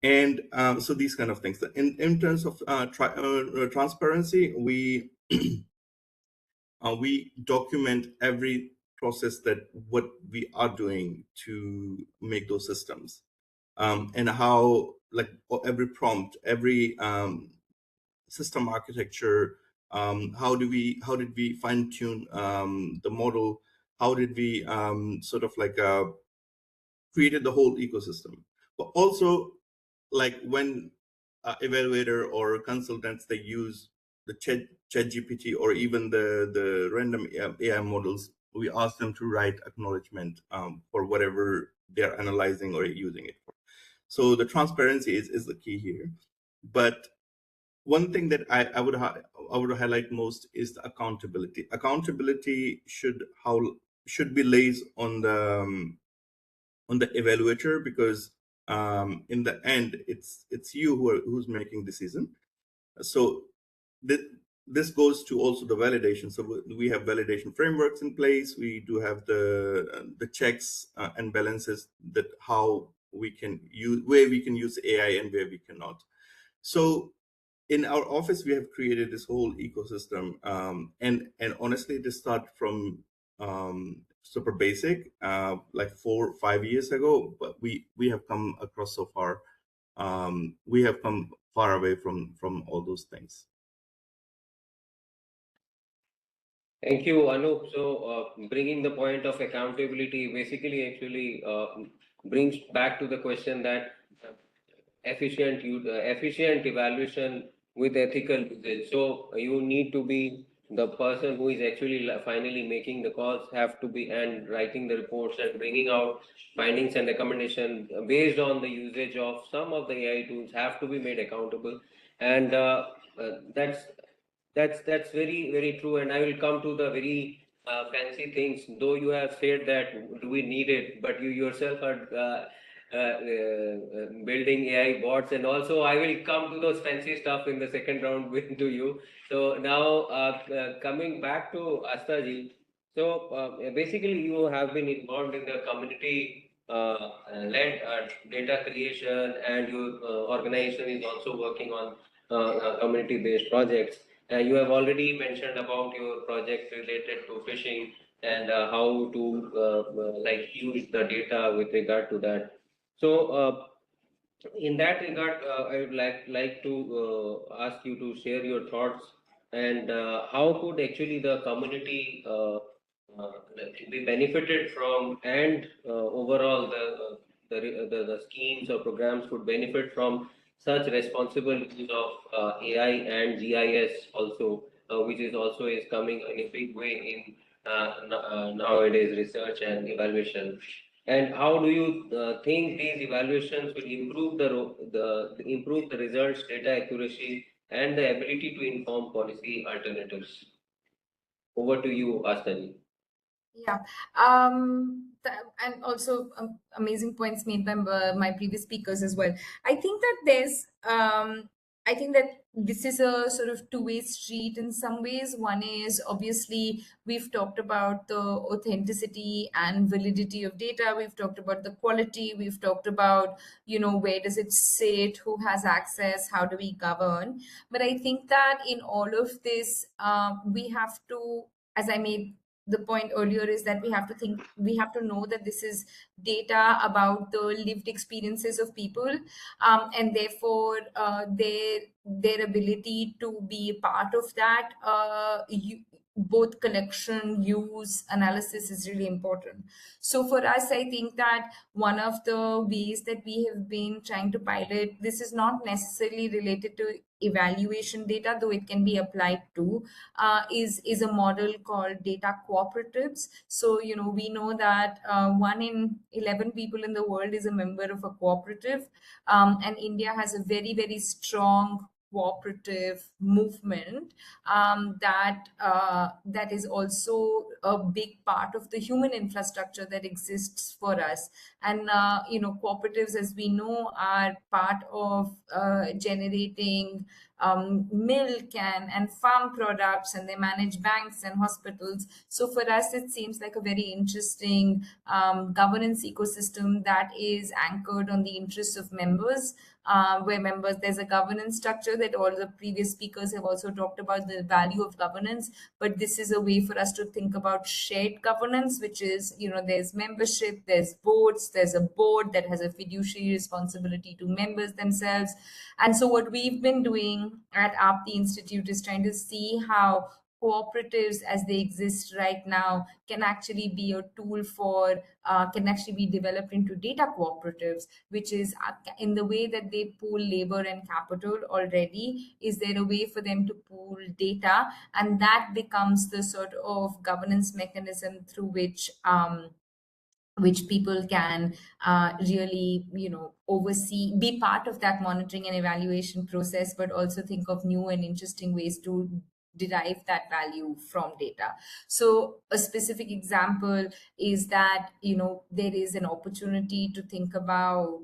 And so these kind of things. In terms of transparency, we we document every process that what we are doing to make those systems, and how every prompt, every system architecture, how did we fine tune the model, how did we created the whole ecosystem. But also, like when evaluator or consultants, they use the chat GPT or even the random AI models, we ask them to write acknowledgement for whatever they're analyzing or using it for. So the transparency is the key here. But one thing that I would highlight most is the accountability. Accountability should be lays on the evaluator, because in the end it's you who's making decision. So this goes to also the validation. So we have validation frameworks in place. We do have the checks and balances that how we can use, where we can use AI and where we cannot. So in our office, we have created this whole ecosystem, and honestly, it started from super basic, like 4 or 5 years ago, but we have come across so far. We have come far away from all those things. Thank you, Anup. So, bringing the point of accountability basically actually brings back to the question that efficient evaluation with ethical usage. So, you need to be the person who is actually finally making the calls, have to be and writing the reports and bringing out findings and recommendation based on the usage of some of the AI tools have to be made accountable, and that's very true. And I will come to the very fancy things. Though you have said that do we need it, but you yourself are building AI bots, and also I will come to those fancy stuff in the second round with to you. So now coming back to Astaji. So basically, you have been involved in the community led data creation, and your organization is also working on community based projects. You have already mentioned about your project related to phishing and how to use the data with regard to that. So in that regard, I would like to ask you to share your thoughts, and how could actually the community be benefited from, and overall the schemes or programs could benefit from such responsible use of AI and GIS also, which is also is coming in a big way in nowadays research and evaluation. And how do you think these evaluations will improve improve the results, data accuracy, and the ability to inform policy alternatives? Over to you, Astani. Yeah. And also amazing points made by my previous speakers as well. I think that I think that this is a sort of two-way street in some ways. One is obviously we've talked about the authenticity and validity of data. We've talked about the quality. We've talked about, where does it sit? Who has access? How do we govern? But I think that in all of this, we have to, as I made the point earlier is that we have to know that this is data about the lived experiences of people, and therefore their ability to be a part of that, both collection, use, analysis is really important. So for us, I think that one of the ways that we have been trying to pilot, this is not necessarily related to evaluation data, though it can be applied to, is a model called data cooperatives. So, we know that 1 in 11 people in the world is a member of a cooperative, and India has a very, very strong cooperative movement, that is also a big part of the human infrastructure that exists for us. And cooperatives, as we know, are part of generating milk and farm products, and they manage banks and hospitals. So for us, it seems like a very interesting governance ecosystem that is anchored on the interests of members, where members, there's a governance structure that all the previous speakers have also talked about, the value of governance. But this is a way for us to think about shared governance, which is, there's membership, there's boards, there's a board that has a fiduciary responsibility to members themselves. And so what we've been doing at APTI Institute is trying to see how cooperatives as they exist right now can actually be a tool for, can actually be developed into data cooperatives, which is in the way that they pool labor and capital already. Is there a way for them to pool data? And that becomes the sort of governance mechanism through which people can really, oversee, be part of that monitoring and evaluation process, but also think of new and interesting ways to derive that value from data. So a specific example is that, there is an opportunity to think about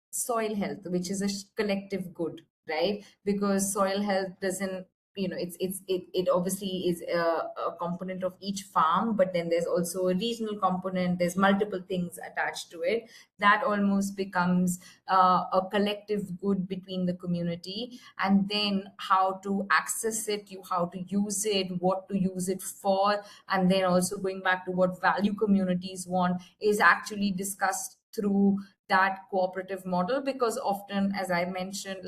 soil health, which is a collective good, right? Because soil health doesn't, it obviously is a component of each farm, but then there's also a regional component, there's multiple things attached to it that almost becomes a collective good between the community. And then how to access it, how to use it, what to use it for, and then also going back to what value communities want is actually discussed through that cooperative model. Because often, as I mentioned,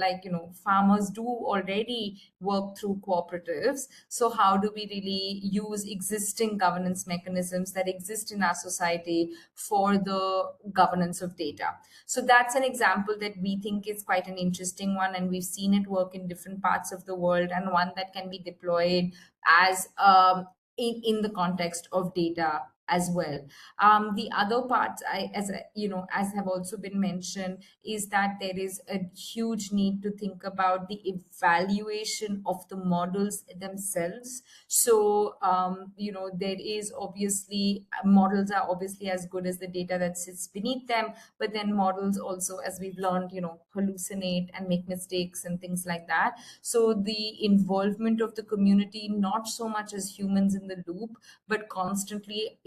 farmers do already work through cooperatives. So how do we really use existing governance mechanisms that exist in our society for the governance of data? So that's an example that we think is quite an interesting one, and we've seen it work in different parts of the world, and one that can be deployed as in the context of data as well. The other parts, as have also been mentioned, is that there is a huge need to think about the evaluation of the models themselves. So, there is obviously, models are obviously as good as the data that sits beneath them, but then models also, as we've learned, hallucinate and make mistakes and things like that. So the involvement of the community, not so much as humans in the loop, but constantly,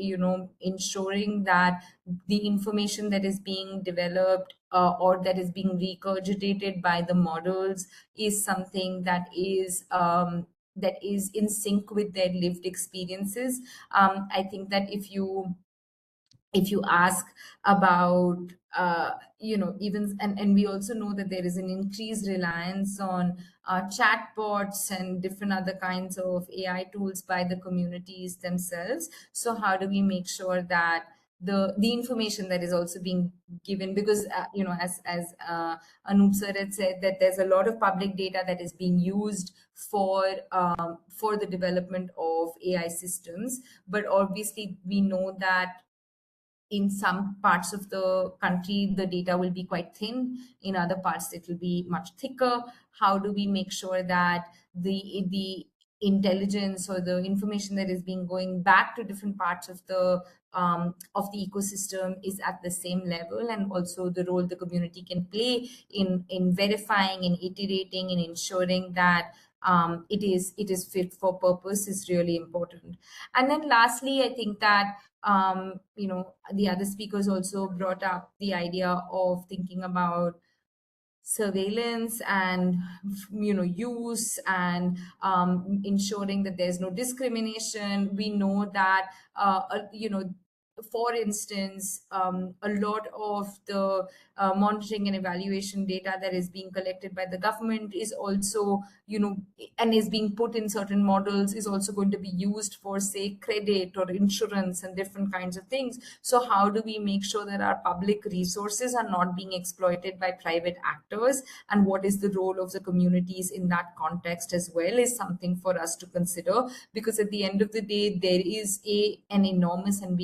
ensuring that the information that is being developed or that is being regurgitated by the models is something that is in sync with their lived experiences. I think that if you ask about, even, and we also know that there is an increased reliance on chatbots and different other kinds of AI tools by the communities themselves. So how do we make sure that the information that is also being given, because as Anup sir had said, that there's a lot of public data that is being used for the development of AI systems, but obviously we know that in some parts of the country, the data will be quite thin. In other parts, it will be much thicker. How do we make sure that the intelligence or the information that is being going back to different parts of the ecosystem is at the same level, and also the role the community can play in verifying and iterating and ensuring that it is fit for purpose is really important. And then lastly, I think that the other speakers also brought up the idea of thinking about surveillance and use and ensuring that there's no discrimination. We know that for instance, a lot of the monitoring and evaluation data that is being collected by the government is also, and is being put in certain models, is also going to be used for, say, credit or insurance and different kinds of things. So how do we make sure that our public resources are not being exploited by private actors? And what is the role of the communities in that context as well is something for us to consider, because at the end of the day, there is an enormous, and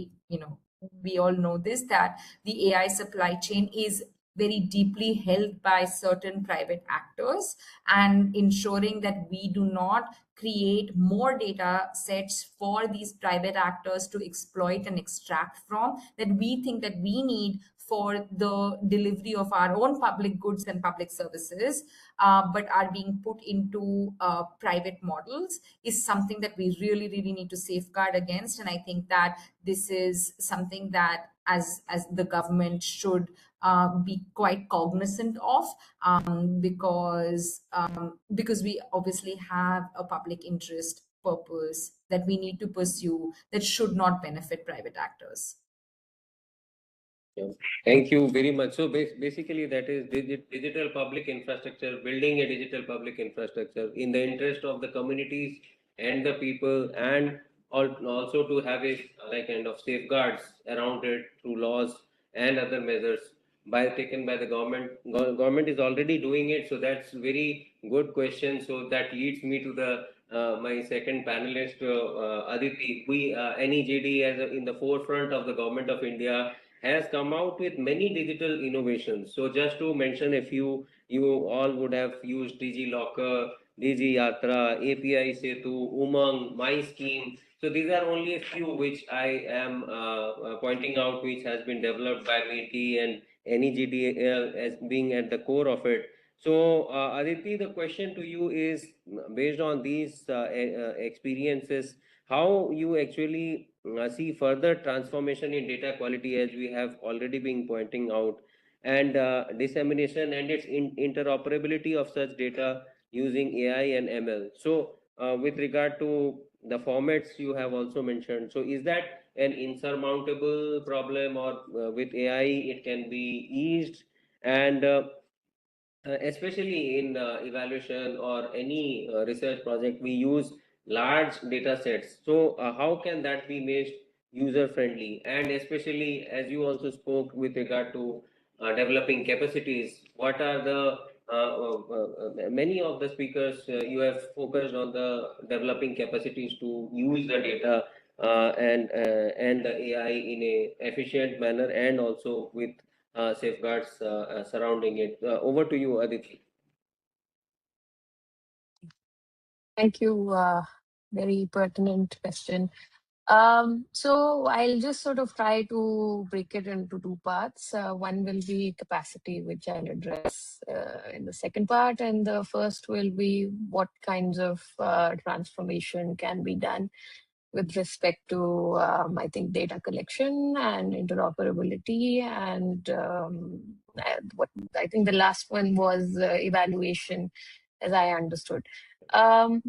we all know this, that the AI supply chain is very deeply held by certain private actors, and ensuring that we do not create more data sets for these private actors to exploit and extract from, that we think that we need for the delivery of our own public goods and public services, but are being put into private models, is something that we really, really need to safeguard against. And I think that this is something that as the government should be quite cognizant of, because we obviously have a public interest purpose that we need to pursue that should not benefit private actors. Yeah. Thank you very much. So basically, that is digital public infrastructure, building a digital public infrastructure in the interest of the communities and the people, and also to have a like kind of safeguards around it through laws and other measures taken by the government. Government is already doing it, so that's very good question. So that leads me to the my second panelist, Aditi. NEJD as in the forefront of the government of India has come out with many digital innovations. So just to mention a few, you all would have used DigiLocker, Digi Yatra, API Setu, Umang, My Scheme. So these are only a few which I am pointing out, which has been developed by NITI and NEGD as being at the core of it. So Aditi, the question to you is, based on these experiences, how you actually see further transformation in data quality, as we have already been pointing out, and dissemination and its interoperability of such data using AI and ML. So with regard to the formats you have also mentioned, so is that an insurmountable problem, or with AI it can be eased? And especially in evaluation or any research project, we use large data sets. So how can that be made user friendly? And especially, as you also spoke with regard to developing capacities, what are the many of the speakers, you have focused on the developing capacities to use the data and the AI in a efficient manner, and also with safeguards surrounding it. Over to you, Aditi. Thank you. Very pertinent question. So I'll just sort of try to break it into two parts. One will be capacity, which I'll address in the second part, and the first will be what kinds of transformation can be done with respect to, I think, data collection and interoperability, and what I think the last one was evaluation, as I understood.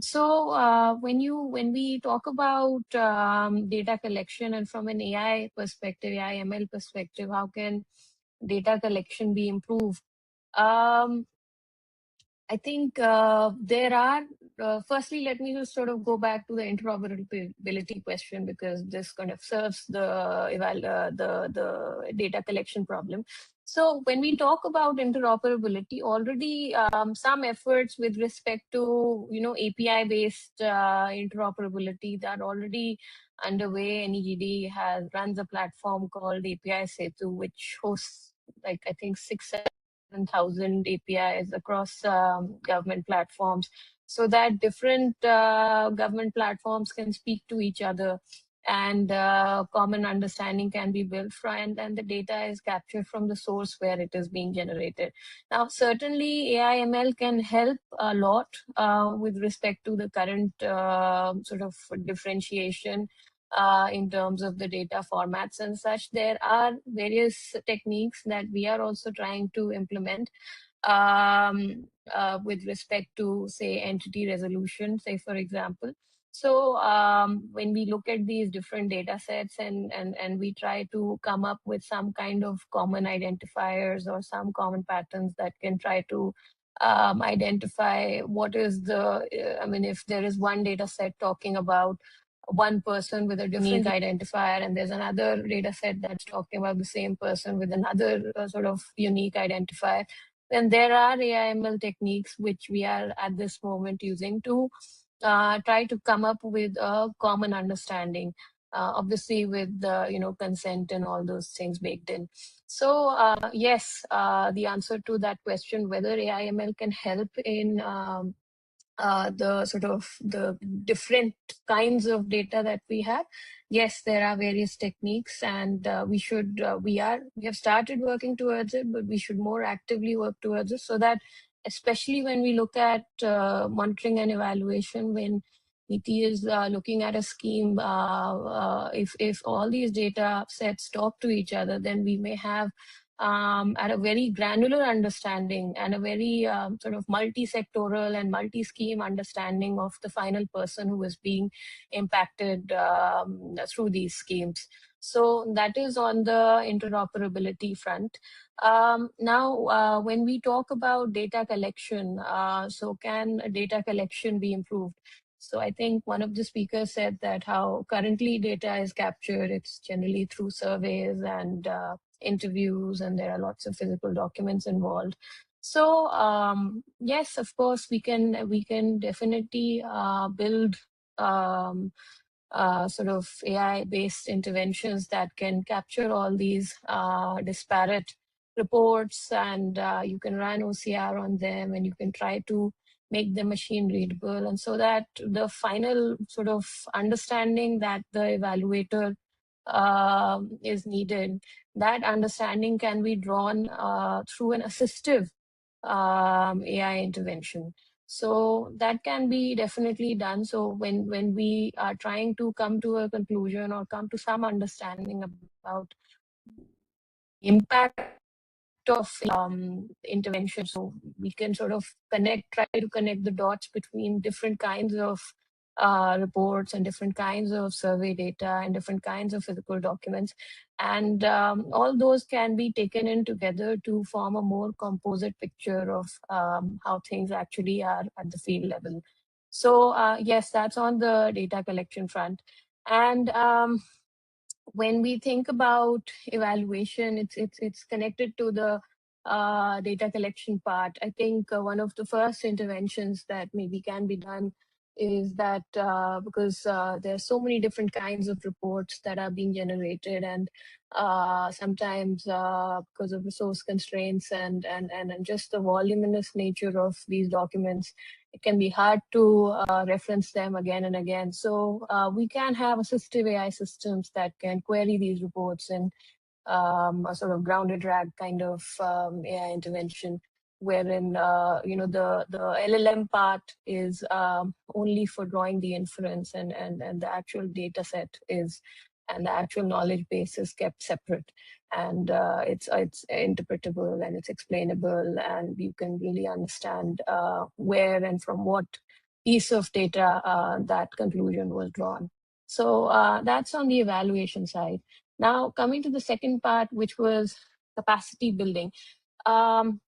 So when we talk about data collection, and from an AI perspective, AI ML perspective, how can data collection be improved? I think there are, firstly, let me just sort of go back to the interoperability question, because this kind of serves the data collection problem. So when we talk about interoperability, already some efforts with respect to, API-based interoperability that are already underway. NEGD runs a platform called API Setu, which hosts, like, I think 6,000 APIs across government platforms, so that different government platforms can speak to each other, and common understanding can be built from, and the data is captured from the source where it is being generated. Now, certainly AI ML can help a lot with respect to the current sort of differentiation in terms of the data formats and such. There are various techniques that we are also trying to implement. with respect to, say, entity resolution, say, for example. So when we look at these different data sets and we try to come up with some kind of common identifiers or some common patterns that can try to identify what is the, I mean, if there is one data set talking about one person with a different identifier and there's another data set that's talking about the same person with another sort of unique identifier, then there are AIML techniques which we are at this moment using to try to come up with a common understanding, obviously with consent and all those things baked in. So yes, the answer to that question, whether AIML can help in the sort of the different kinds of data that we have. Yes, there are various techniques, and we have started working towards it, but we should more actively work towards it so that, especially when we look at monitoring and evaluation, when NITI is looking at a scheme, if all these data sets talk to each other, then we may have at a very granular understanding and a very sort of multi-sectoral and multi-scheme understanding of the final person who is being impacted through these schemes. So that is on the interoperability front. Now, when we talk about data collection, so can data collection be improved? So I think one of the speakers said that how currently data is captured, it's generally through surveys and interviews, and there are lots of physical documents involved. So yes, of course, we can definitely build sort of AI-based interventions that can capture all these disparate reports, and you can run OCR on them, and you can try to make them machine readable, and so that the final sort of understanding that the evaluator is needed, that understanding can be drawn through an assistive AI intervention. So that can be definitely done. So when we are trying to come to a conclusion or come to some understanding about impact of intervention, so we can sort of try to connect the dots between different kinds of reports and different kinds of survey data and different kinds of physical documents. And all those can be taken in together to form a more composite picture of how things actually are at the field level. So yes, that's on the data collection front. And when we think about evaluation, it's connected to the data collection part. I think one of the first interventions that maybe can be done is that because there are so many different kinds of reports that are being generated, and sometimes because of resource constraints and just the voluminous nature of these documents, it can be hard to reference them again and again. So we can have assistive AI systems that can query these reports and a sort of grounded RAG kind of AI intervention, wherein the LLM part is only for drawing the inference, and the actual data set is, and the actual knowledge base is kept separate, and it's interpretable and it's explainable, and you can really understand where and from what piece of data that conclusion was drawn. So that's on the evaluation side. Now, coming to the second part, which was capacity building.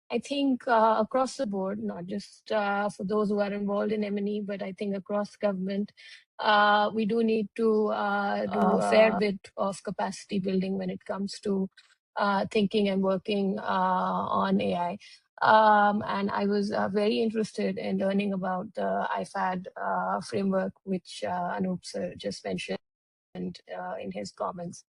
I think across the board, not just for those who are involved in M&E, but I think across government, we do need to do a fair bit of capacity building when it comes to thinking and working on AI. And I was very interested in learning about the IFAD framework, which Anup sir just mentioned in his comments.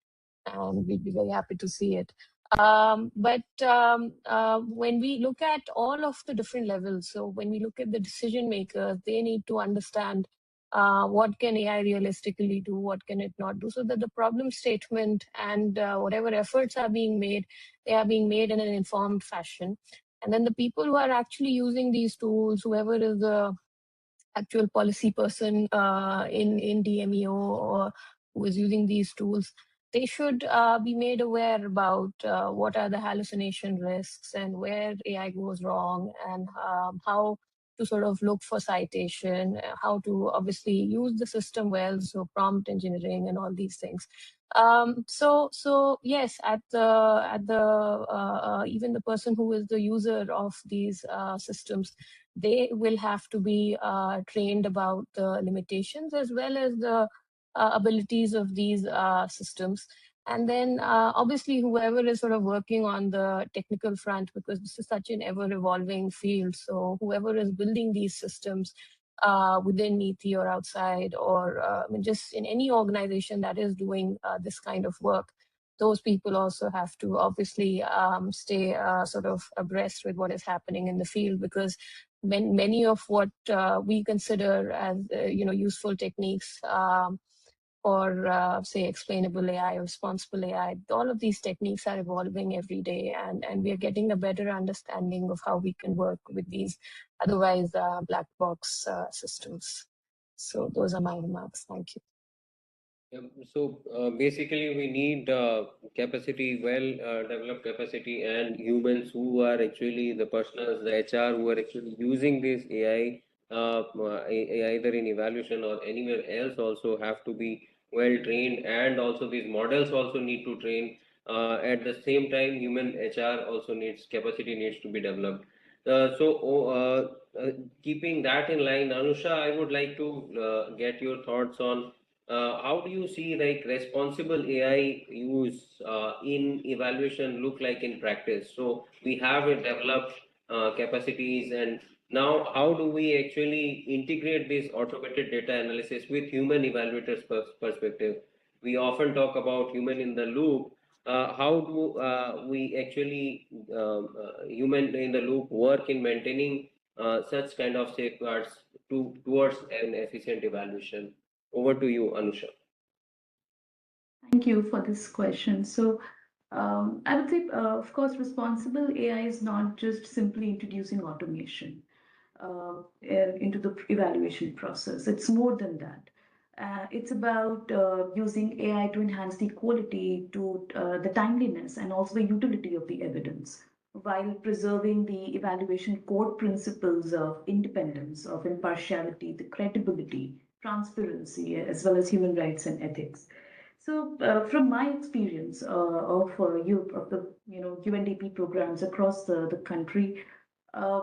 And we'd be very happy to see it. But when we look at all of the different levels, so when we look at the decision makers, they need to understand what can AI realistically do, what can it not do, so that the problem statement and whatever efforts are being made, they are being made in an informed fashion. And then the people who are actually using these tools, whoever is the actual policy person in DMEO or who is using these tools, they should be made aware about what are the hallucination risks and where AI goes wrong, and how to sort of look for citation, how to obviously use the system well, so prompt engineering and all these things. So yes, even the person who is the user of these systems, they will have to be trained about the limitations as well as the abilities of these systems. And then obviously whoever is sort of working on the technical front, because this is such an ever evolving field, so whoever is building these systems within NITI or outside, or I mean, just in any organization that is doing this kind of work, those people also have to obviously stay sort of abreast with what is happening in the field, because many of what we consider as useful techniques or say explainable AI or responsible AI, all of these techniques are evolving every day, and we are getting a better understanding of how we can work with these otherwise black box systems. So those are my remarks. Thank you. So basically, we need capacity, developed capacity, and humans who are actually the personals, the HR who are actually using this AI, either in evaluation or anywhere else, also have to be well trained, and also these models also need to train. At the same time, human HR also needs capacity needs to be developed. Keeping that in line, Anusha, I would like to get your thoughts on how do you see like responsible AI use in evaluation look like in practice? So we have developed capacities, and now how do we actually integrate this automated data analysis with human evaluators perspective? We often talk about human in the loop. How do we actually human in the loop work in maintaining such kind of safeguards towards an efficient evaluation? Over to you, Anusha. Thank you for this question. So, I would say, of course, responsible AI is not just simply introducing automation into the evaluation process. It's more than that. It's about using AI to enhance the quality, to the timeliness, and also the utility of the evidence, while preserving the evaluation core principles of independence, of impartiality, the credibility, transparency, as well as human rights and ethics. So, from my experience of the UNDP programs across the country, uh,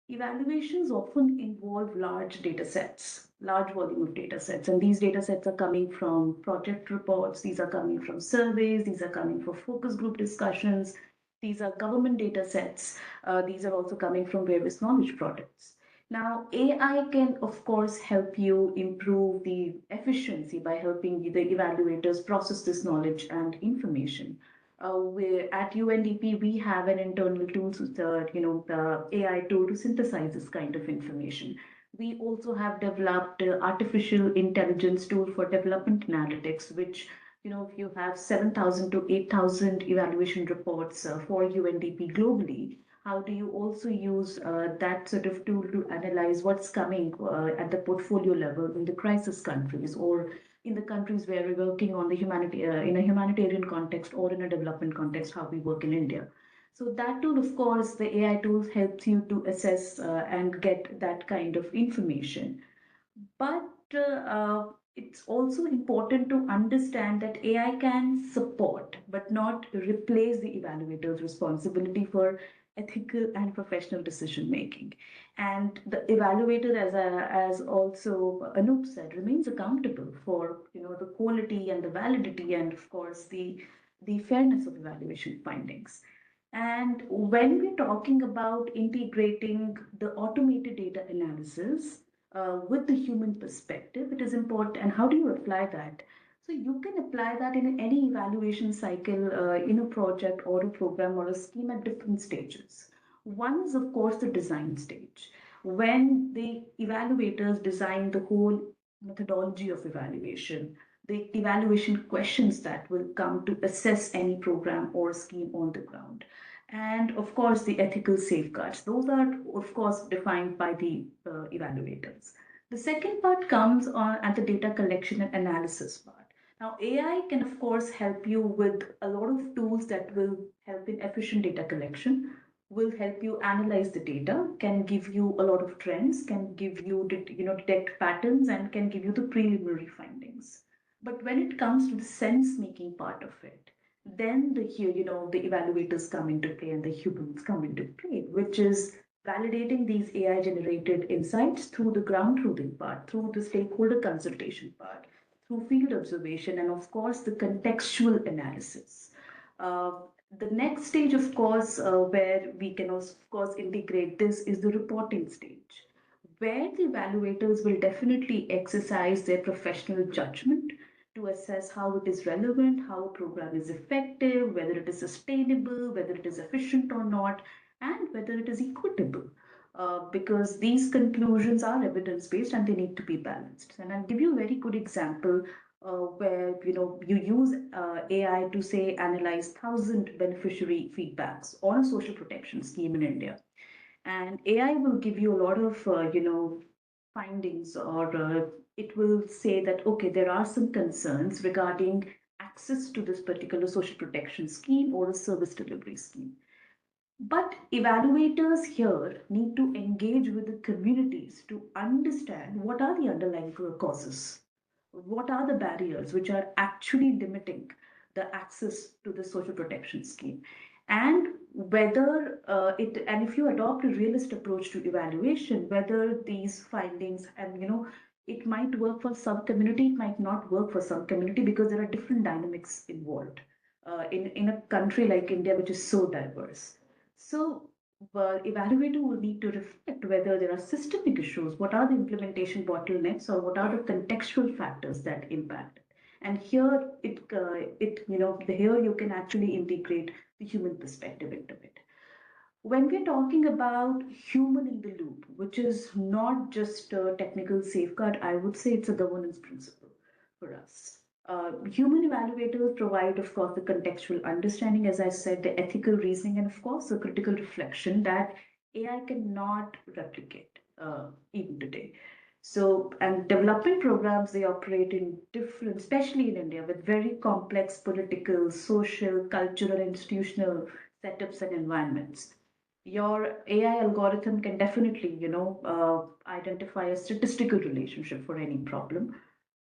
evaluations often involve large data sets, large volume of data sets, and these data sets are coming from project reports, these are coming from surveys, these are coming from focus group discussions, these are government data sets, these are also coming from various knowledge products. Now, AI can, of course, help you improve the efficiency by helping the evaluators process this knowledge and information. Where at UNDP, we have an internal tool, the AI tool to synthesize this kind of information. We also have developed artificial intelligence tool for development analytics, which if you have 7,000 to 8,000 evaluation reports for UNDP globally, how do you also use that sort of tool to analyze what's coming at the portfolio level in the crisis countries, or in the countries where we're working on the in a humanitarian context or in a development context, how we work in India. So that tool, of course, the AI tools helps you to assess and get that kind of information. But it's also important to understand that AI can support but not replace the evaluator's responsibility for ethical and professional decision making. And the evaluator, as also Anup said, remains accountable for the quality and the validity and of course the fairness of evaluation findings. And when we're talking about integrating the automated data analysis with the human perspective, it is important. And how do you apply that? So you can apply that in any evaluation cycle in a project or a program or a scheme at different stages. One is, of course, the design stage, when the evaluators design the whole methodology of evaluation, the evaluation questions that will come to assess any program or scheme on the ground, and of course the ethical safeguards. Those are of course defined by the evaluators. The second part comes on at the data collection and analysis part. Now, AI can, of course, help you with a lot of tools that will help in efficient data collection, will help you analyze the data, can give you a lot of trends, can give you, detect patterns, and can give you the preliminary findings. But when it comes to the sense-making part of it, then the evaluators come into play and the humans come into play, which is validating these AI-generated insights through the ground truthing part, through the stakeholder consultation part, through field observation, and of course the contextual analysis. Uh, the next stage, of course, where we can of course integrate this is the reporting stage, where the evaluators will definitely exercise their professional judgment to assess how it is relevant, how a program is effective, whether it is sustainable, whether it is efficient or not, and whether it is equitable. Because these conclusions are evidence based and they need to be balanced. And I'll give you a very good example where you use AI to say analyze 1,000 beneficiary feedbacks on a social protection scheme in India, and AI will give you a lot of findings, or it will say that okay, there are some concerns regarding access to this particular social protection scheme or a service delivery scheme. But evaluators here need to engage with the communities to understand what are the underlying causes, what are the barriers which are actually limiting the access to the social protection scheme, and whether and if you adopt a realist approach to evaluation, whether these findings, and it might work for some community, it might not work for some community, because there are different dynamics involved in a country like India, which is so diverse. So, the evaluator will need to reflect whether there are systemic issues, what are the implementation bottlenecks, or what are the contextual factors that impact it. And here, here you can actually integrate the human perspective into it. When we're talking about human in the loop, which is not just a technical safeguard, I would say it's a governance principle for us. Human evaluators provide, of course, the contextual understanding, as I said, the ethical reasoning, and of course, the critical reflection that AI cannot replicate even today. So, and development programs, they operate in different, especially in India, with very complex political, social, cultural, and institutional setups and environments. Your AI algorithm can definitely, identify a statistical relationship for any problem,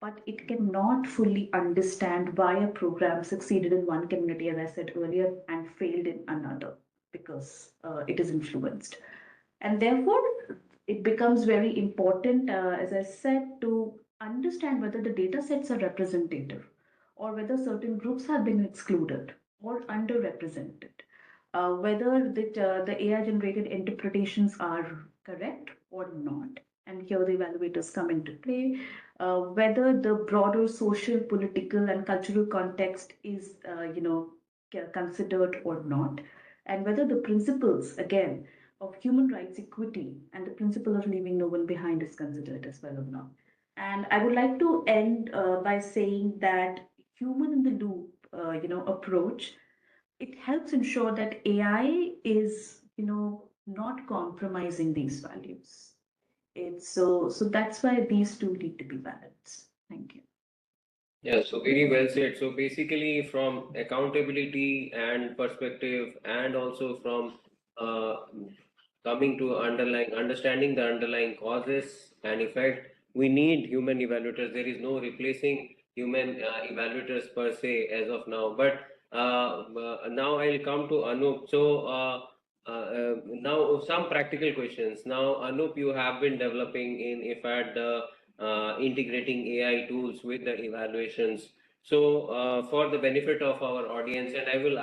but it cannot fully understand why a program succeeded in one community, as I said earlier, and failed in another, because it is influenced. And therefore, it becomes very important, as I said, to understand whether the data sets are representative, or whether certain groups have been excluded or underrepresented, whether the AI generated interpretations are correct or not. And here the evaluators come into play, whether the broader social, political, and cultural context is, considered or not, and whether the principles, again, of human rights equity and the principle of leaving no one behind is considered as well or not. And I would like to end by saying that human in the loop, approach, it helps ensure that AI is, not compromising these values. It's so that's why these two need to be balanced. Thank you. Yeah, so very well said. So basically, from accountability and perspective, and also from uh, coming to understanding the underlying causes and effect, we need human evaluators. There is no replacing human evaluators per se as of now. But now I'll come to Anup. So now some practical questions. Now, Anup, you have been developing in IFAD the integrating AI tools with the evaluations. So, for the benefit of our audience, and I will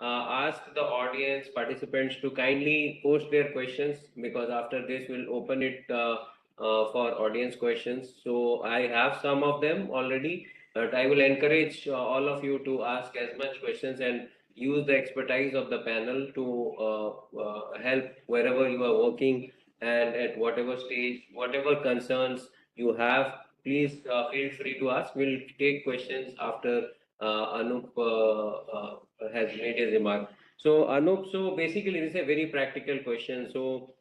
ask the audience participants to kindly post their questions, because after this we'll open it for audience questions. So I have some of them already, but I will encourage all of you to ask as much questions and use the expertise of the panel to help wherever you are working, and at whatever stage, whatever concerns you have, please feel free to ask. We'll take questions after Anup has made his remark. So Anup, so basically this is a very practical question. So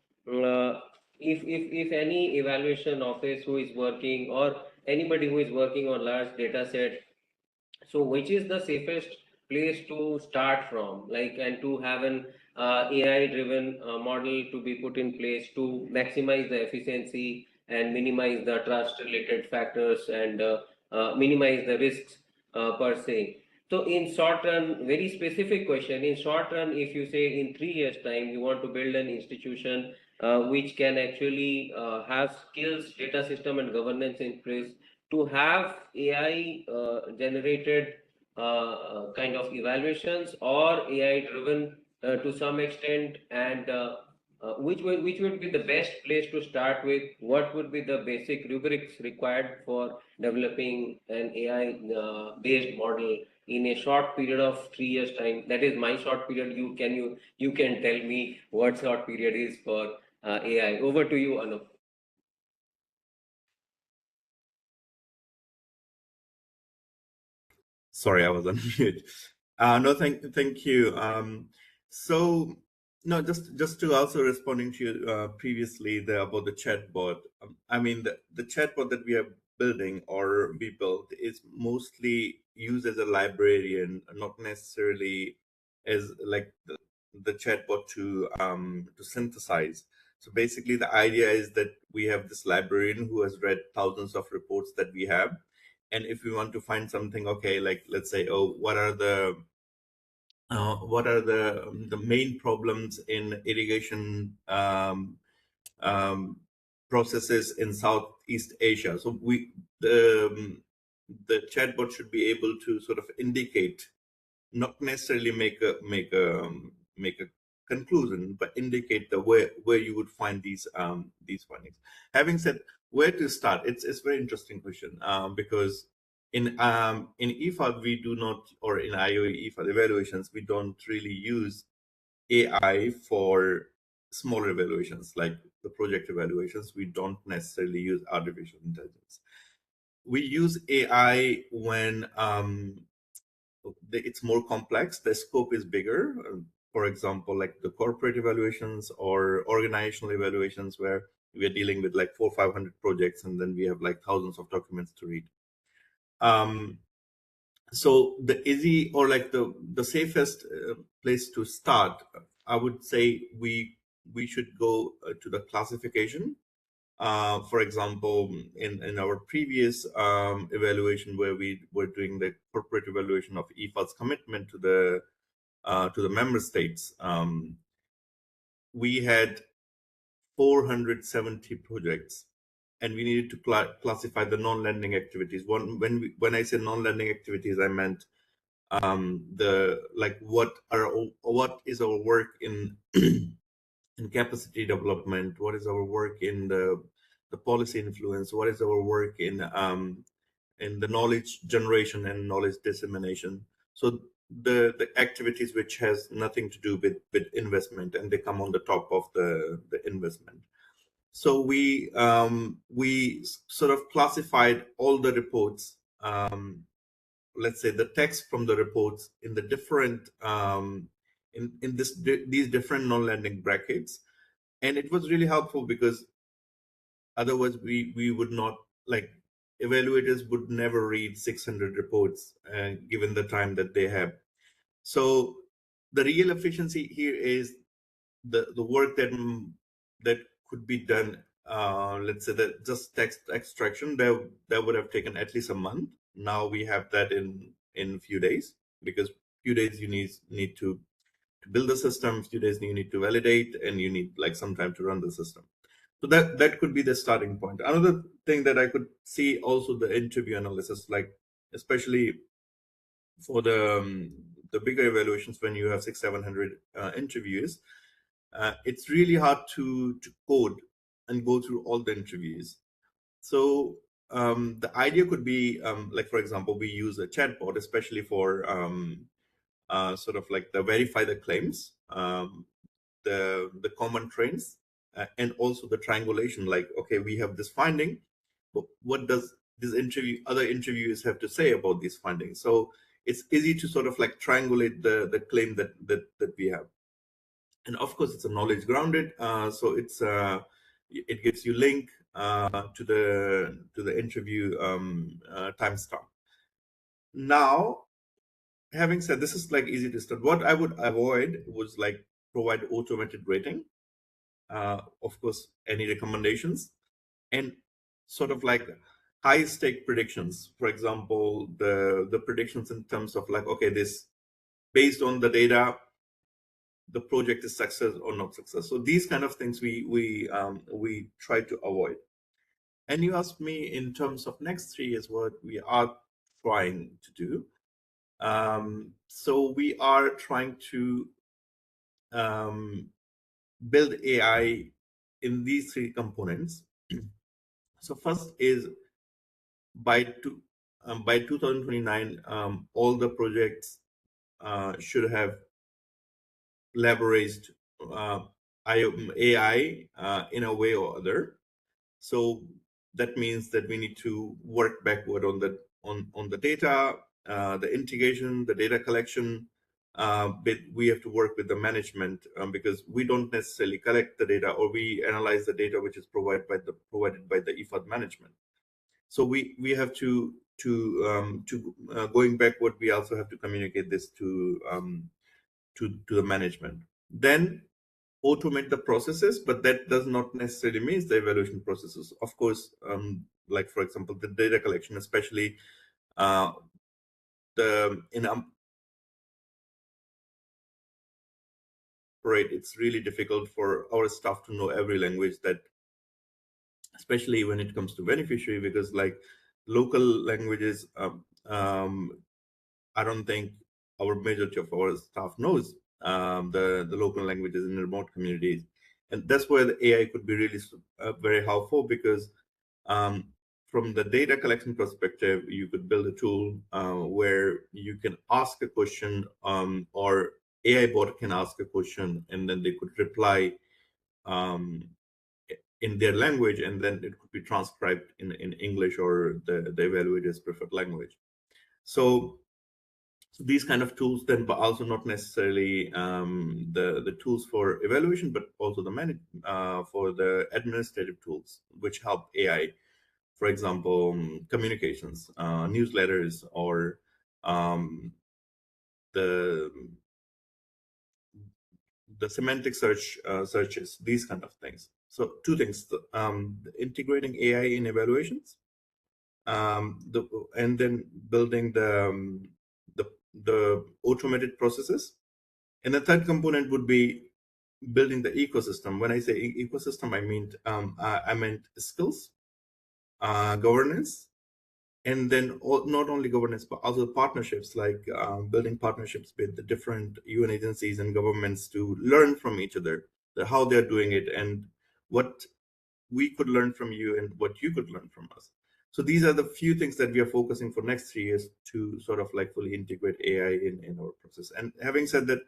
if any evaluation office who is working, or anybody who is working on large data set, So which is the safest place to start from, like, and to have an AI driven model to be put in place to maximize the efficiency and minimize the trust related factors and minimize the risks per se. So in short run, very specific question, in short run, if you say in 3 years time you want to build an institution which can actually have skills, data system and governance in place to have AI generated kind of evaluations or AI driven to some extent, and which would be the best place to start with? What would be the basic rubrics required for developing an AI based model in a short period of 3 years time? That is my short period. You can tell me what short period is for AI. Over to you, Anup. Sorry, I was on mute. No, thank you. So no, just to also responding to you previously there about the chatbot. I mean, the chatbot that we are building or we built is mostly used as a librarian, not necessarily as like the chatbot to synthesize. So basically, the idea is that we have this librarian who has read thousands of reports that we have, and if we want to find something, okay, like let's say, oh, what are the main problems in irrigation processes in Southeast Asia? So the chatbot should be able to sort of indicate, not necessarily make a conclusion, but indicate the where you would find these findings. Having said where to start, it's a very interesting question because in EFAD we do not, or in IOE EFAD evaluations, we don't really use AI for smaller evaluations like the project evaluations. We don't necessarily use artificial intelligence. We use AI when it's more complex, the scope is bigger. For example, like the corporate evaluations or organizational evaluations where we are dealing with like 400-500 projects and then we have like thousands of documents to read. So the easy or like the safest place to start, I would say we should go to the classification. For example, in our previous evaluation where we were doing the corporate evaluation of EFA's commitment to the member states, we had 470 projects, and we needed to classify the non-lending activities. When I say non-lending activities, I meant what is our work in in capacity development, what is our work in the policy influence, what is our work in the knowledge generation and knowledge dissemination. So the activities which has nothing to do with investment, and they come on the top of the investment. So we sort of classified all the reports, let's say the text from the reports in the different these different non-lending brackets, and it was really helpful because otherwise we would not, like, evaluators would never read 600 reports given the time that they have. So the real efficiency here is the work that could be done. Let's say that just text extraction that would have taken at least a month. Now we have that in a few days, because few days you need to build the system, few days you need to validate, and you need like some time to run the system. So that could be the starting point. Another thing that I could see also, the interview analysis, like especially for the bigger evaluations when you have 600-700 interviews, it's really hard to code and go through all the interviews. So the idea could be like, for example, we use a chatbot, especially for sort of like the verify the claims, the common trends, and also the triangulation. Like, okay, we have this finding, but what does this other interviewers have to say about these findings? So it's easy to sort of like triangulate the claim that we have. And of course, it's a knowledge grounded, so it gives you link to the interview timestamp. Now, having said this is like easy to start. What I would avoid was like provide automated rating, of course, any recommendations, and sort of like high stake predictions. For example, the predictions in terms of like, okay, this based on the data, the project is success or not success. So these kind of things we try to avoid. And you asked me in terms of next 3 years what we are trying to do. So we are trying to build AI in these 3 components. So first is by 2029, all the projects should have leveraged AI in a way or other. So that means that we need to work backward on the data, the integration, the data collection. But we have to work with the management because we don't necessarily collect the data, or we analyze the data which is provided by the IFAD management. So we have to going backward. We also have to communicate this to the management. Then automate the processes, but that does not necessarily mean the evaluation processes. Of course, like for example, the data collection, especially it's really difficult for our staff to know every language, that especially when it comes to beneficiary, because like local languages, I don't think our majority of our staff knows the local languages in remote communities, and that's where the AI could be really very helpful, because from the data collection perspective, you could build a tool where you can ask a question, or AI bot can ask a question, and then they could reply in their language, and then it could be transcribed in English or the evaluator's preferred language. So these kind of tools then, but also not necessarily the tools for evaluation, but also for the administrative tools which help AI. For example, communications, newsletters, or the semantic searches, these kind of things. So 2 things: integrating AI in evaluations, and then building the automated processes. And the third component would be building the ecosystem. When I say ecosystem, I meant skills, governance, and then not only governance, but also partnerships, like building partnerships with the different UN agencies and governments to learn from each other, how they're doing it, and what we could learn from you and what you could learn from us. So these are the few things that we are focusing for next 3 years to sort of like fully integrate AI in our process. And having said that,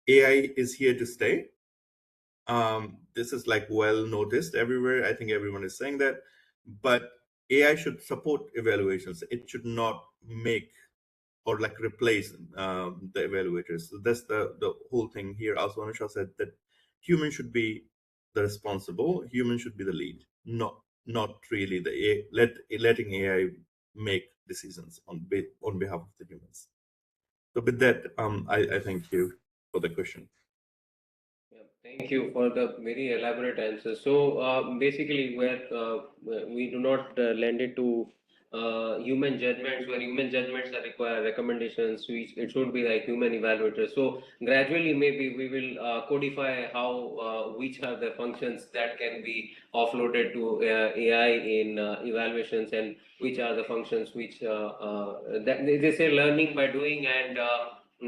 AI is here to stay. This is like well noticed everywhere. I think everyone is saying that, but AI should support evaluations. It should not make or like replace the evaluators. So that's the whole thing here. Also, Anusha said that human should be the responsible. Human should be the lead, not really the AI, letting AI make decisions on behalf of the humans. So with that, I thank you for the question. Yeah, thank you for the very elaborate answer. So basically, where we do not lend it to human judgments, where human judgments are require recommendations, it should be like human evaluators. So gradually, maybe we will codify how which are the functions that can be offloaded to AI in evaluations, and which are the functions which that they say learning by doing. And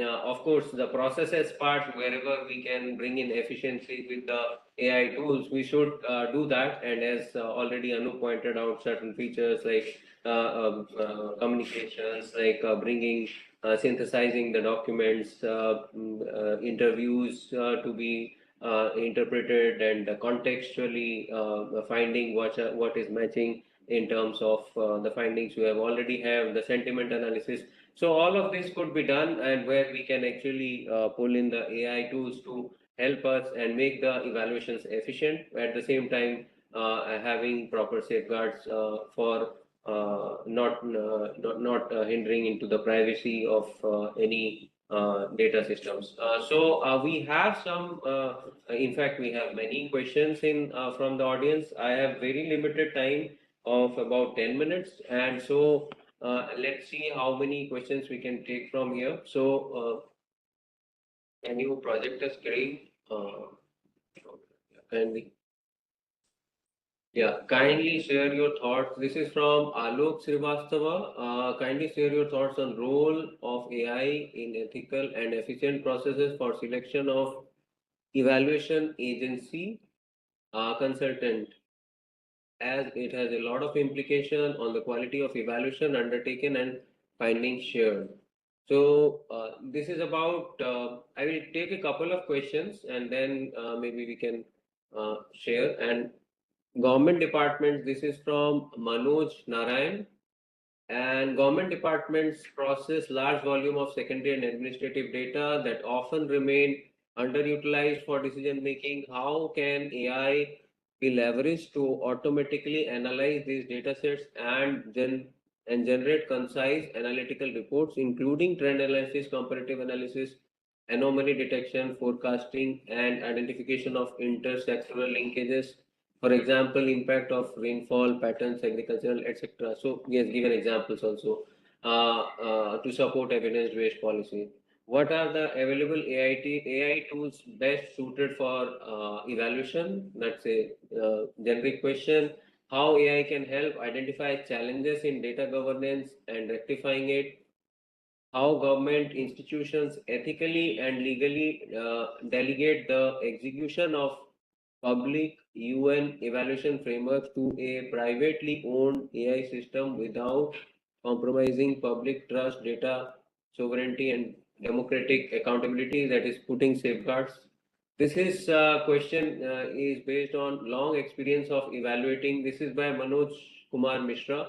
of course, the processes part, wherever we can bring in efficiency with the AI tools, we should do that. And as already Anu pointed out, certain features like communications, like bringing, synthesizing the documents, interviews to be interpreted, and contextually finding what is matching in terms of the findings you have already have, the sentiment analysis. So all of this could be done, and where we can actually pull in the AI tools to help us and make the evaluations efficient. At the same time, having proper safeguards for not hindering into the privacy of any data systems. So we have some, in fact, we have many questions in from the audience. I have very limited time of about 10 minutes, and so let's see how many questions we can take from here. So can you project a screen? Kindly. Yeah, kindly share your thoughts. This is from Alok Srivastava. Kindly share your thoughts on role of AI in ethical and efficient processes for selection of evaluation agency consultant, as it has a lot of implication on the quality of evaluation undertaken and findings shared. So this is about, I will take a couple of questions and then maybe we can share. And government departments, this is from Manoj Narayan. And government departments process large volume of secondary and administrative data that often remain underutilized for decision making. How can AI be leveraged to automatically analyze these data sets and generate concise analytical reports, including trend analysis, comparative analysis, anomaly detection, forecasting, and identification of intersectoral linkages? For example, impact of rainfall patterns, agricultural, etc. So yes, given examples also to support evidence-based policy. What are the available AI tools best suited for evaluation? That's a generic question. How AI can help identify challenges in data governance and rectifying it? How government institutions ethically and legally delegate the execution of public UN evaluation framework to a privately owned AI system without compromising public trust, data sovereignty, and democratic accountability, that is putting safeguards. This is question is based on long experience of evaluating. This is by Manoj Kumar Mishra.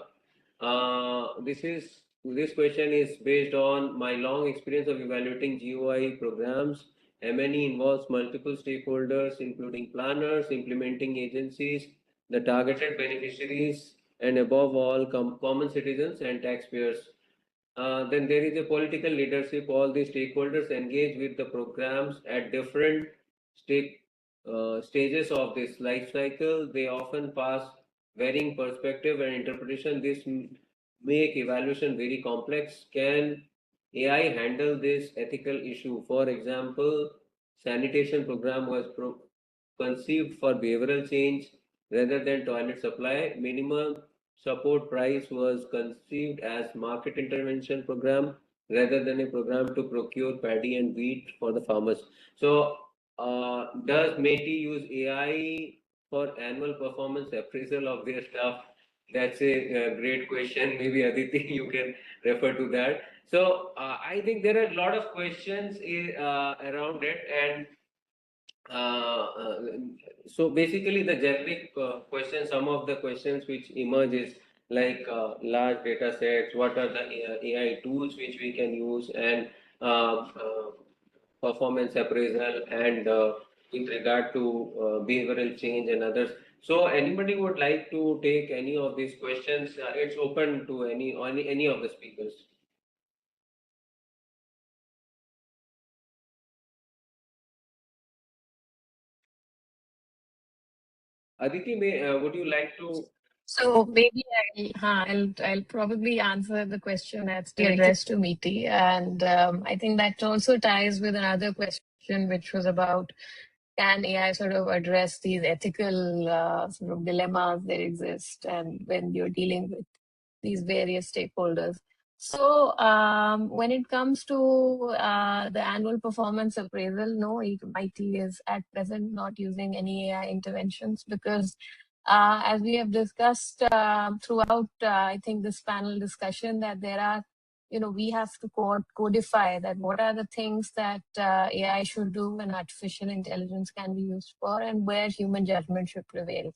This question is based on my long experience of evaluating GOI programs. M&E involves multiple stakeholders, including planners, implementing agencies, the targeted beneficiaries, and above all, common citizens and taxpayers. Then there is a political leadership. All the stakeholders engage with the programs at different stages of this life cycle. They often pass varying perspective and interpretation. This make evaluation very complex. Can AI handle this ethical issue? For example, sanitation program was conceived for behavioral change rather than toilet supply. Minimum support price was conceived as market intervention program rather than a program to procure paddy and wheat for the farmers. So, does METI use AI for annual performance appraisal of their staff? That's a great question. Maybe Aditi, you can refer to that. So, I think there are a lot of questions around it, and so basically the generic question, some of the questions which emerge is like large data sets, what are the AI tools which we can use, and performance appraisal, and in regard to behavioral change and others. So anybody would like to take any of these questions? It's open to any of the speakers. Aditi, would you like to? So maybe I'll probably answer the question that's addressed to Meeti, and I think that also ties with another question, which was about can AI sort of address these ethical sort of dilemmas that exist, and when you're dealing with these various stakeholders. So when it comes to the annual performance appraisal, no, MIT is at present not using any AI interventions because as we have discussed throughout, I think this panel discussion, that there are, we have to codify that what are the things that AI should do and artificial intelligence can be used for, and where human judgment should prevail.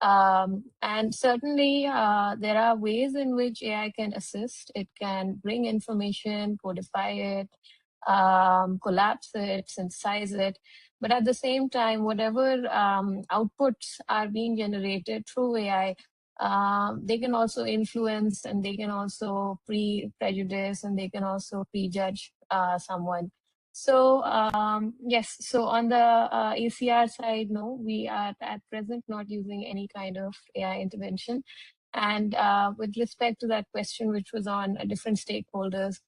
And certainly, there are ways in which AI can assist. It can bring information, codify it, collapse it, synthesize it. But at the same time, whatever outputs are being generated through AI, they can also influence, and they can also prejudice, and they can also prejudge someone. So yes, so on the ACR side, no, we are at present not using any kind of AI intervention. And with respect to that question, which was on different stakeholders,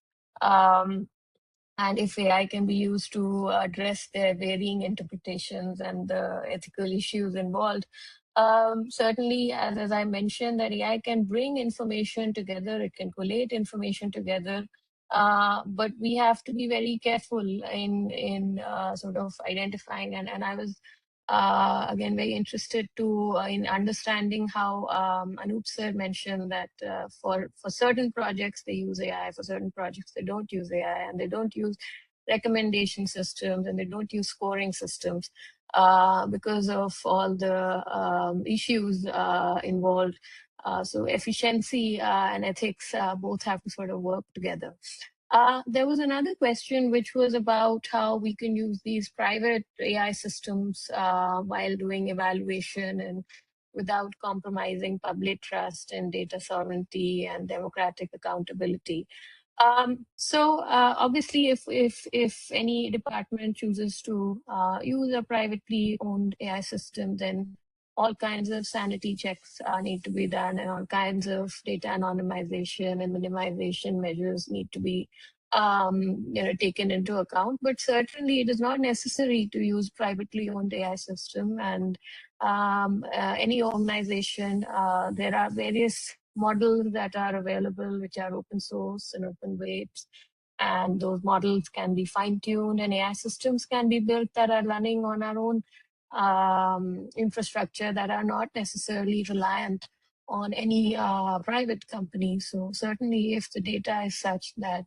and if AI can be used to address their varying interpretations and the ethical issues involved. Certainly, as I mentioned, that AI can bring information together, it can collate information together, but we have to be very careful in sort of identifying. And I was again very interested to in understanding how Anup sir mentioned that for certain projects they use AI, for certain projects they don't use AI, and they don't use recommendation systems, and they don't use scoring systems because of all the issues involved. So efficiency and ethics both have to sort of work together. There was another question which was about how we can use these private AI systems while doing evaluation and without compromising public trust and data sovereignty and democratic accountability. So obviously, if any department chooses to use a privately owned AI system, then all kinds of sanity checks need to be done, and all kinds of data anonymization and minimization measures need to be taken into account. But certainly, it is not necessary to use privately owned AI system. And any organization, there are various models that are available, which are open source and open weights. And those models can be fine-tuned, and AI systems can be built that are running on our own infrastructure, that are not necessarily reliant on any private company. So certainly if the data is such that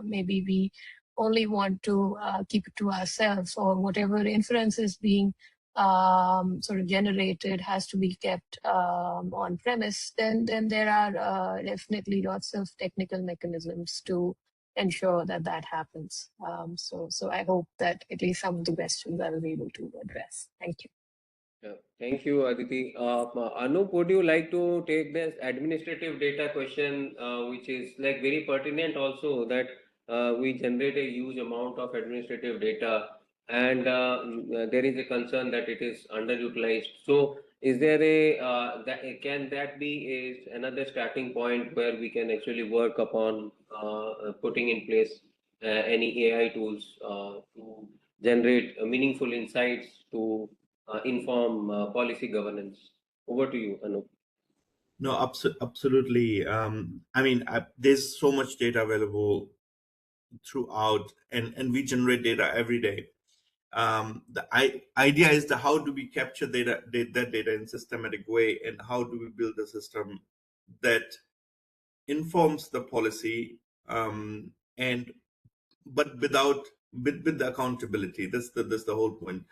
maybe we only want to keep it to ourselves, or whatever inference is being sort of generated has to be kept on premise, then there are definitely lots of technical mechanisms to ensure that that happens. So I hope that at least some of the questions I was able to address. Thank you. Yeah, thank you, Aditi. Anup, would you like to take this administrative data question, which is like very pertinent also, that we generate a huge amount of administrative data, and there is a concern that it is underutilized. So is there can that be another starting point where we can actually work upon putting in place any AI tools to generate meaningful insights to inform policy governance? Over to you, Anup. No, absolutely. I mean, there's so much data available throughout, and we generate data every day. The idea is how do we capture that data in systematic way, and how do we build a system that informs the policy, and but with the accountability. That's the whole point.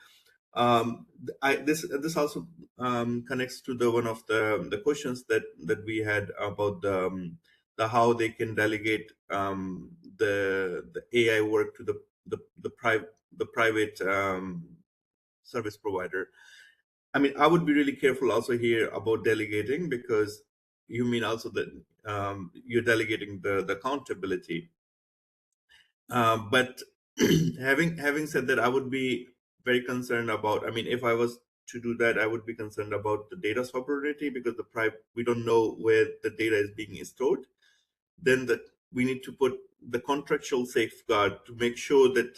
This also connects to the one of the questions that we had about the how they can delegate the AI work to the private service provider. I mean, I would be really careful also here about delegating, because you mean also that you're delegating the accountability. But having said that, I would be very concerned about, I mean, if I was to do that, I would be concerned about the data sovereignty, because we don't know where the data is being stored. Then we need to put the contractual safeguard to make sure that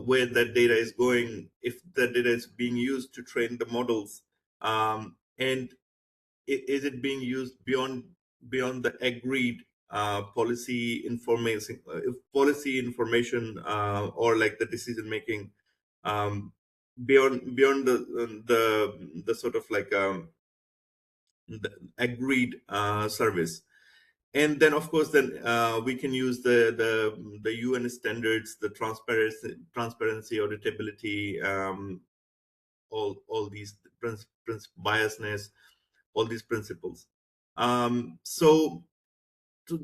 where that data is going, if that data is being used to train the models, and is it being used beyond the agreed policy information, or like the decision making, beyond the sort of like the agreed service. And then of course we can use the UN standards, the transparency, auditability, all these biasness, all these principles. So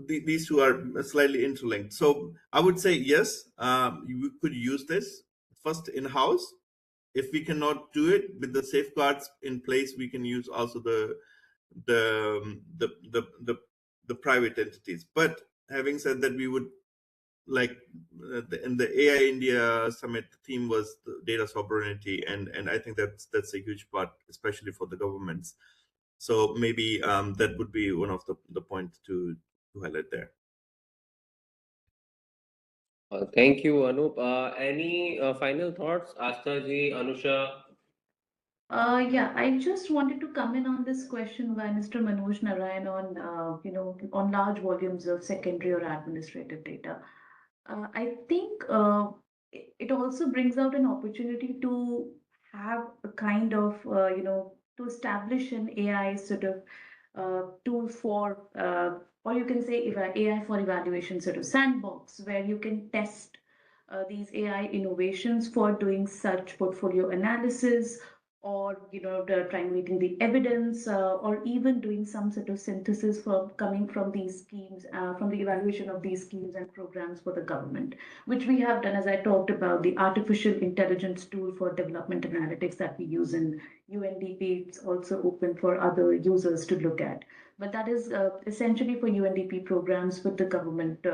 these two are slightly interlinked. So I would say yes, you could use this first in-house. If we cannot do it with the safeguards in place, we can use also the the private entities. But having said that, we would like in the AI India summit, the theme was the data sovereignty, and I think that's a huge part, especially for the governments. So maybe that would be one of the points to highlight there. Thank you, Anup. Any final thoughts, Asta ji, Anusha? Yeah, I just wanted to come in on this question by Mr. Manoj Narayan on, on large volumes of secondary or administrative data. I think it also brings out an opportunity to have a kind of, to establish an AI sort of tool for, or you can say AI for evaluation sort of sandbox where you can test these AI innovations for doing such portfolio analysis or triangulating the evidence or even doing some sort of synthesis from coming from these schemes from the evaluation of these schemes and programs for the government, which we have done, as I talked about the artificial intelligence tool for development analytics that we use in UNDP. It's also open for other users to look at, but that is essentially for UNDP programs with the government.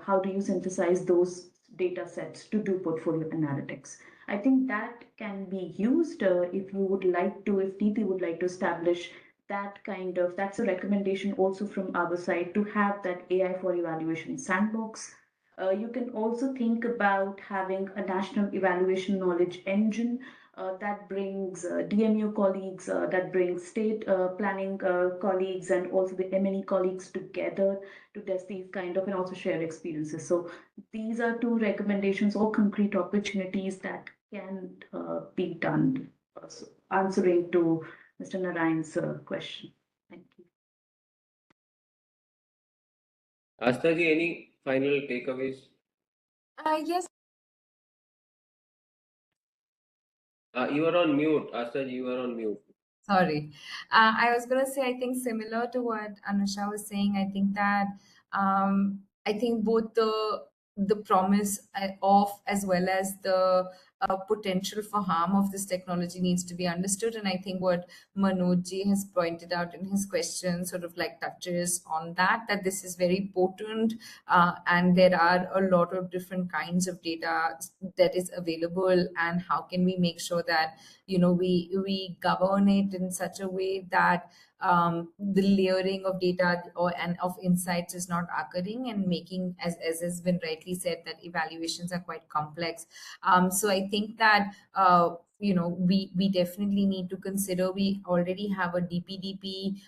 How do you synthesize those data sets to do portfolio analytics? I think that can be used if you would like to, if NITI would like to establish that kind of, that's a recommendation also from our side to have that AI for evaluation sandbox. You can also think about having a national evaluation knowledge engine that brings DMEO colleagues, that brings state planning colleagues and also the M&E colleagues together to test these kind of and also share experiences. So these are two recommendations or concrete opportunities that can be done, answering to Mr. Narayan's question. Thank you. Asta ji, any final takeaways? Yes. You are on mute, Asta ji, you are on mute. Sorry. I was going to say, I think similar to what Anusha was saying, I think that I think both the promise of as well as the potential for harm of this technology needs to be understood. And I think what Manoj ji has pointed out in his question sort of like touches on that this is very potent and there are a lot of different kinds of data that is available, and how can we make sure that we govern it in such a way that the layering of data and of insights is not occurring, and making, as has been rightly said, that evaluations are quite complex. So I think that we definitely need to consider, we already have a DPDP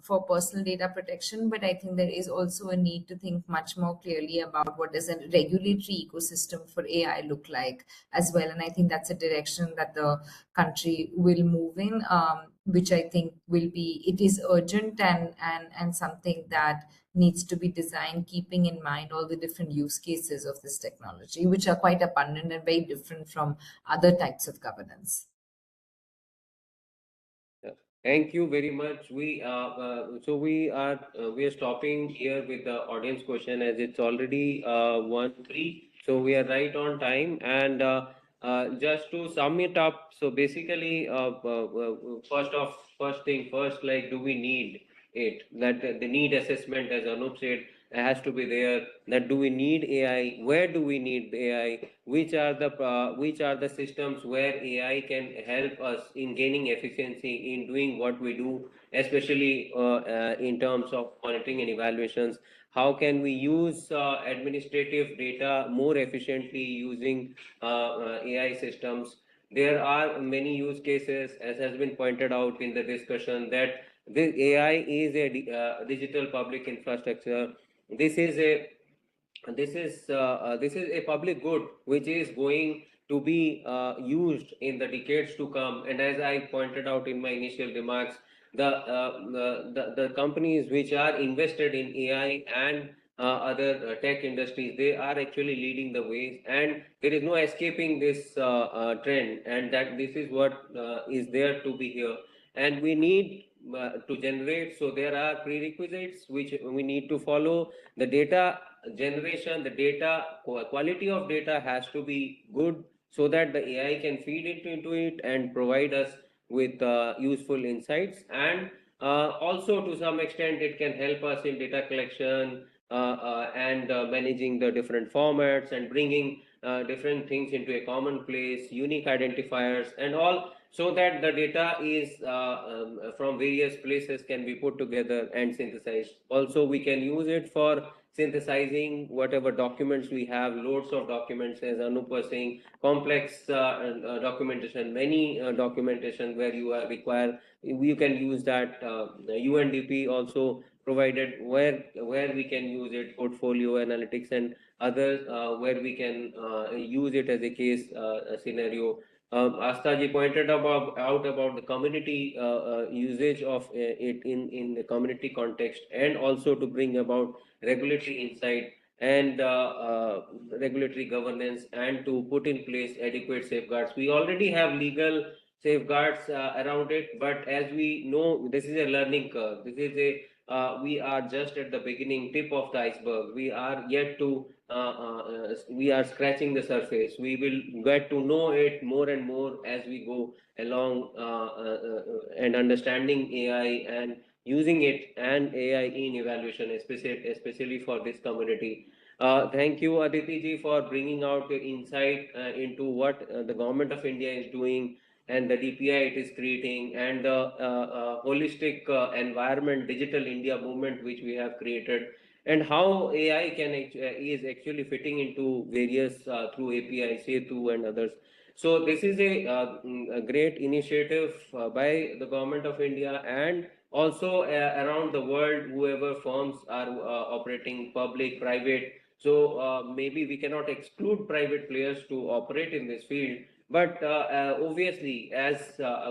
for personal data protection, but I think there is also a need to think much more clearly about what does a regulatory ecosystem for AI look like as well. And I think that's a direction that the country will move in, which I think it is urgent and something that needs to be designed keeping in mind all the different use cases of this technology, which are quite abundant and very different from other types of governance. Thank you very much. We are stopping here with the audience question, as it's already 1:03. So we are right on time. And just to sum it up, so basically, first thing first, like, do we need it? That the need assessment, as Anup said, has to be there. That do we need AI? Where do we need AI? Which are the systems where AI can help us in gaining efficiency in doing what we do, especially in terms of monitoring and evaluations? How can we use administrative data more efficiently using AI systems? There are many use cases, as has been pointed out in the discussion, that the AI is a digital public infrastructure. This is a public good which is going to be used in the decades to come. And as I pointed out in my initial remarks, the companies which are invested in AI and other tech industries, they are actually leading the way, and there is no escaping this trend, and that this is what is there to be here. And we need to generate, so there are prerequisites which we need to follow. The data generation, the data quality of data has to be good, so that the AI can feed into it and provide us with useful insights. And Also, to some extent, it can help us in data collection and managing the different formats and bringing different things into a common place, unique identifiers and all, so that the data is from various places can be put together and synthesized. Also, we can use it for synthesizing whatever documents we have, loads of documents, as Anup was saying, complex documentation, many documentation where you require, you can use that. UNDP also provided where we can use it, portfolio analytics and others, where we can use it as a case scenario. Astaji pointed out about the community usage of it in the community context, and also to bring about regulatory insight and regulatory governance, and to put in place adequate safeguards. We already have legal safeguards around it, but as we know, this is a learning curve. This is a we are just at the beginning, tip of the iceberg. We are yet to we are scratching the surface. We will get to know it more and more as we go along, and understanding AI and using it and AI in evaluation, especially for this community. Thank you, Aditi ji, for bringing out your insight into what the government of India is doing and the DPI it is creating, and the holistic environment, digital India movement which we have created, and how AI is actually fitting into various through API, Setu and others. So this is a great initiative by the government of India, and also around the world, whoever firms are operating, public, private. So maybe we cannot exclude private players to operate in this field, but obviously, as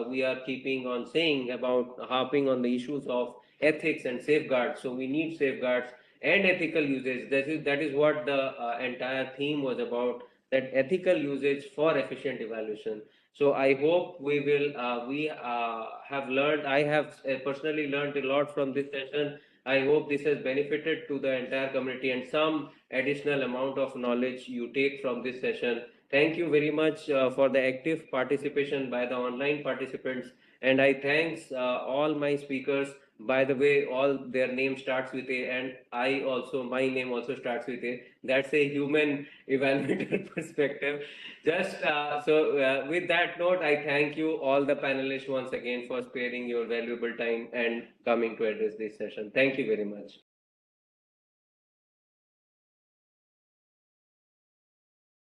we are keeping on saying about harping on the issues of ethics and safeguards, so we need safeguards and ethical usage. That is what the entire theme was about, that ethical usage for efficient evaluation. So I hope we have learned, I have personally learned a lot from this session. I hope this has benefited to the entire community, and some additional amount of knowledge you take from this session. Thank you very much for the active participation by the online participants. And I thanks all my speakers. By the way, all their name starts with A, and I also, my name also starts with A. That's a human evaluator perspective. Just with that note, I thank you all the panelists once again for sparing your valuable time and coming to address this session. Thank you very much.